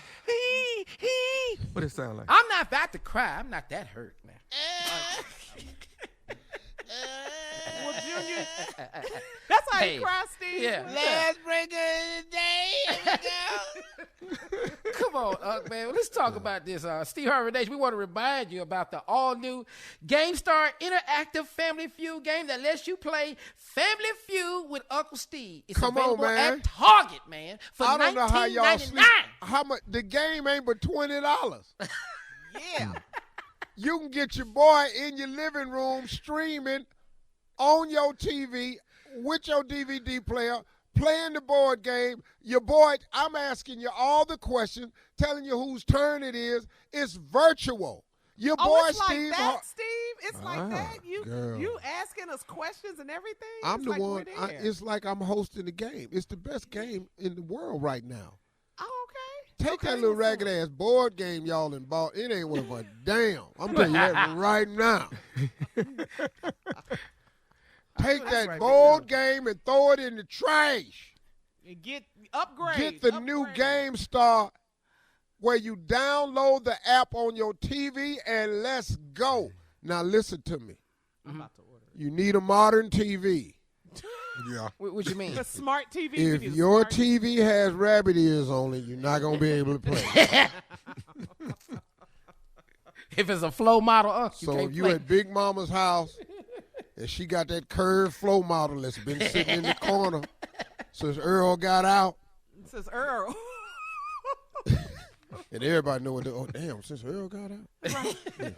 [SPEAKER 5] What it sound like?
[SPEAKER 6] I'm not about to cry. I'm not that hurt, man.
[SPEAKER 1] Well, Junior, that's how
[SPEAKER 6] Hey,
[SPEAKER 1] you cry, Steve.
[SPEAKER 6] yeah.
[SPEAKER 1] Last break of the day.
[SPEAKER 6] Come on, man. Let's talk about this. Steve Harvey Nation, we want to remind you about the all-new GameStar interactive Family Feud game that lets you play Family Feud with Uncle Steve. It's
[SPEAKER 3] Come on,
[SPEAKER 6] available
[SPEAKER 3] man.
[SPEAKER 6] at Target, man, for
[SPEAKER 3] I don't know how y'all
[SPEAKER 6] $19.99.
[SPEAKER 3] sleep. How much? The game ain't but $20.
[SPEAKER 1] Yeah.
[SPEAKER 3] You can get your boy in your living room streaming on your TV with your DVD player, playing the board game. Your boy, I'm asking you all the questions, telling you whose turn it is. It's virtual. Your boy
[SPEAKER 1] It's
[SPEAKER 3] Steve.
[SPEAKER 1] like that, Steve. It's like
[SPEAKER 3] Ah,
[SPEAKER 1] that.
[SPEAKER 3] girl.
[SPEAKER 1] You asking us questions and everything.
[SPEAKER 3] I'm
[SPEAKER 1] It's
[SPEAKER 3] the
[SPEAKER 1] like
[SPEAKER 3] one.
[SPEAKER 1] we're there.
[SPEAKER 3] It's like I'm hosting the game. It's the best game in the world right now.
[SPEAKER 1] Oh, okay.
[SPEAKER 3] Take
[SPEAKER 1] Okay,
[SPEAKER 3] that little
[SPEAKER 1] what's up?
[SPEAKER 3] ragged ass board game y'all in bought. It ain't worth a damn. I'm telling you that right now. Take that
[SPEAKER 1] right,
[SPEAKER 3] board game and throw it in the trash.
[SPEAKER 1] And upgrade.
[SPEAKER 3] Get the new GameStar where you download the app on your TV and let's go. Now listen to me.
[SPEAKER 1] I'm about to order it.
[SPEAKER 3] You need a modern TV.
[SPEAKER 5] Yeah.
[SPEAKER 6] What you mean?
[SPEAKER 1] The smart TV.
[SPEAKER 3] If
[SPEAKER 1] you need a
[SPEAKER 3] your
[SPEAKER 1] smart
[SPEAKER 3] TV has rabbit ears on it, you're not gonna be able to play.
[SPEAKER 6] If it's a flow model, you
[SPEAKER 3] So
[SPEAKER 6] can't
[SPEAKER 3] if you
[SPEAKER 6] play.
[SPEAKER 3] at Big Mama's house and she got that curved flow model that's been sitting in the corner since Earl got out,
[SPEAKER 1] It says Earl.
[SPEAKER 3] and everybody know what. Oh damn! Since Earl got out. Yeah.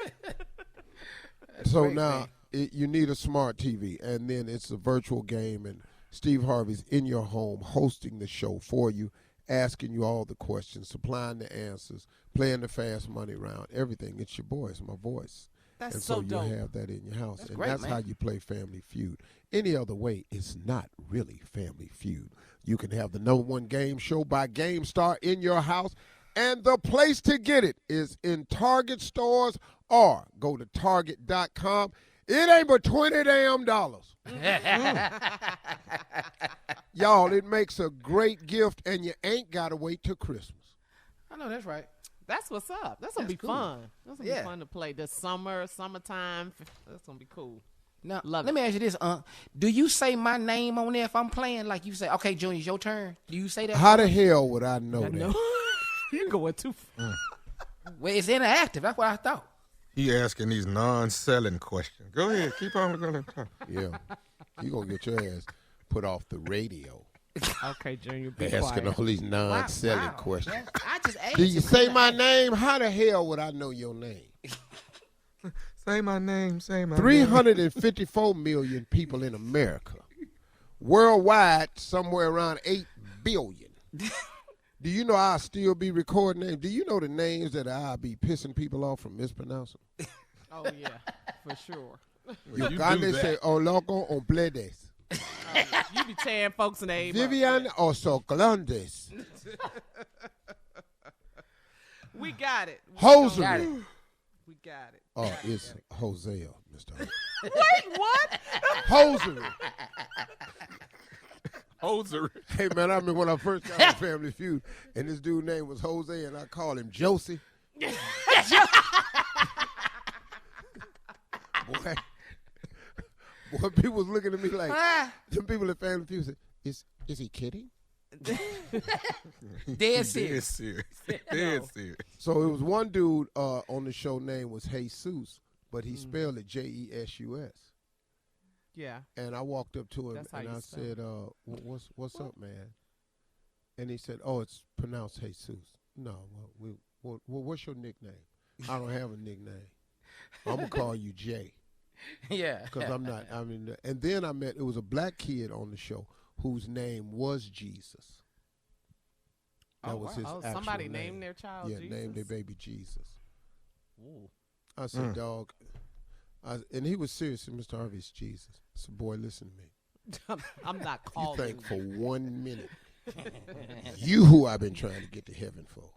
[SPEAKER 3] So
[SPEAKER 6] great,
[SPEAKER 3] now
[SPEAKER 6] man.
[SPEAKER 3] you need a smart TV, and then it's a virtual game, and Steve Harvey's in your home hosting the show for you, asking you all the questions, supplying the answers, playing the fast money round, everything. It's your voice, my voice.
[SPEAKER 1] That's
[SPEAKER 3] And
[SPEAKER 1] so
[SPEAKER 3] so
[SPEAKER 1] dope.
[SPEAKER 3] you have that in your house.
[SPEAKER 6] That's
[SPEAKER 3] and
[SPEAKER 6] great,
[SPEAKER 3] that's
[SPEAKER 6] man.
[SPEAKER 3] how you play Family Feud. Any other way, it's not really Family Feud. You can have the #1 game show by GameStar in your house, and the place to get it is in Target stores or go to Target.com. It ain't but $20 damn. Y'all, it makes a great gift, and you ain't got to wait till Christmas.
[SPEAKER 6] I know that's right.
[SPEAKER 1] That's what's up. That's gonna be
[SPEAKER 6] cool.
[SPEAKER 1] fun. That's gonna be fun to play this summertime. That's gonna be cool.
[SPEAKER 6] Now, let me ask you this, do you say my name on there if I'm playing? Like you say, okay, Junior, it's your turn. Do you say that?
[SPEAKER 3] How the hell would I know that?
[SPEAKER 1] You're going too far.
[SPEAKER 6] Well, it's interactive. That's what I thought.
[SPEAKER 5] He asking these non-selling questions. Go ahead, keep on going.
[SPEAKER 3] Yeah, you gonna get your ass put off the radio.
[SPEAKER 1] Okay, Junior, be
[SPEAKER 3] asking
[SPEAKER 1] quiet.
[SPEAKER 3] all these non-selling questions.
[SPEAKER 6] I just asked
[SPEAKER 3] Do you say my name? How the hell would I know your name?
[SPEAKER 5] Say my name. Say my name.
[SPEAKER 3] 354 million people in America. Worldwide, somewhere around 8 billion. Do you know I'll still be recording names? Do you know the names that I'll be pissing people off from mispronouncing?
[SPEAKER 1] Oh, yeah, for sure.
[SPEAKER 5] Well,
[SPEAKER 3] Uganda say, oh, loco, on bledes.
[SPEAKER 1] You be tearing folks' name
[SPEAKER 3] Vivian
[SPEAKER 1] up.
[SPEAKER 3] Osoglondes.
[SPEAKER 1] We got it.
[SPEAKER 3] Hosiery.
[SPEAKER 1] We got it.
[SPEAKER 3] Oh, it's Hosea, Mr. Hosea.
[SPEAKER 1] Wait, what?
[SPEAKER 3] Hosiery.
[SPEAKER 5] Hosiery.
[SPEAKER 3] Hey, man, I remember when I first got on Family Feud, and this dude's name was Jose, and I called him Josie. Boy, people was looking at me like, some people at Family Feud said, is he kidding?
[SPEAKER 6] Dead serious.
[SPEAKER 5] Dead serious.
[SPEAKER 3] So it was one dude on the show name was Jesus, but he spelled it J-E-S-U-S.
[SPEAKER 1] Yeah.
[SPEAKER 3] And I walked up to him
[SPEAKER 1] That's how
[SPEAKER 3] and
[SPEAKER 1] you
[SPEAKER 3] I
[SPEAKER 1] spell
[SPEAKER 3] said, what's up, man? And he said, oh, it's pronounced Jesus. No, well, what's your nickname? I don't have a nickname. I'm going to call you Jay.
[SPEAKER 6] Yeah.
[SPEAKER 3] Because I'm not, and then it was a black kid on the show whose name was Jesus. That was his actual
[SPEAKER 1] somebody
[SPEAKER 3] name.
[SPEAKER 1] named their child Jesus?
[SPEAKER 3] Yeah, named their baby Jesus.
[SPEAKER 1] Ooh.
[SPEAKER 3] I said, dog. And he was serious. And Mr. Harvey's Jesus. I said, boy, listen to me.
[SPEAKER 1] I'm not
[SPEAKER 3] You
[SPEAKER 1] calling.
[SPEAKER 3] think for 1 minute, you who I've been trying to get to heaven for.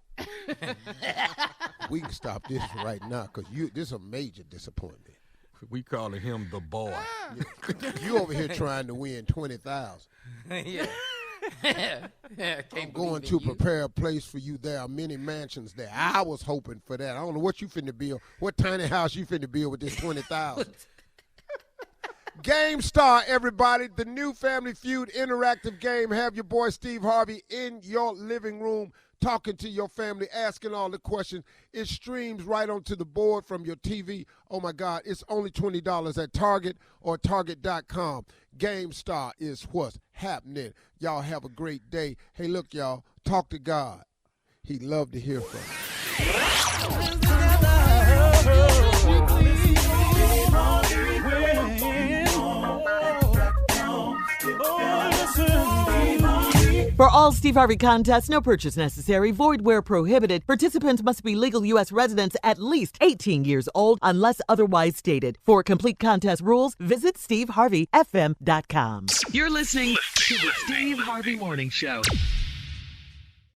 [SPEAKER 3] We can stop this right now because this is a major disappointment.
[SPEAKER 5] We calling him the boy.
[SPEAKER 3] You over here trying to win 20,000.
[SPEAKER 6] Yeah.
[SPEAKER 3] I'm going to prepare a place for you. There are many mansions there. I was hoping for that. I don't know what you finna build. What tiny house you finna build with this 20,000? Game Star, everybody. The new Family Feud interactive game. Have your boy Steve Harvey in your living room talking to your family, asking all the questions. It streams right onto the board from your TV. Oh, my God. It's only $20 at Target or Target.com. Game Star is what's happening. Y'all have a great day. Hey, look, y'all. Talk to God. He'd love to hear from you.
[SPEAKER 10] For all Steve Harvey contests, no purchase necessary, void where prohibited. Participants must be legal U.S. residents at least 18 years old unless otherwise stated. For complete contest rules, visit SteveHarveyFM.com.
[SPEAKER 4] You're listening to the Steve Harvey Morning Show.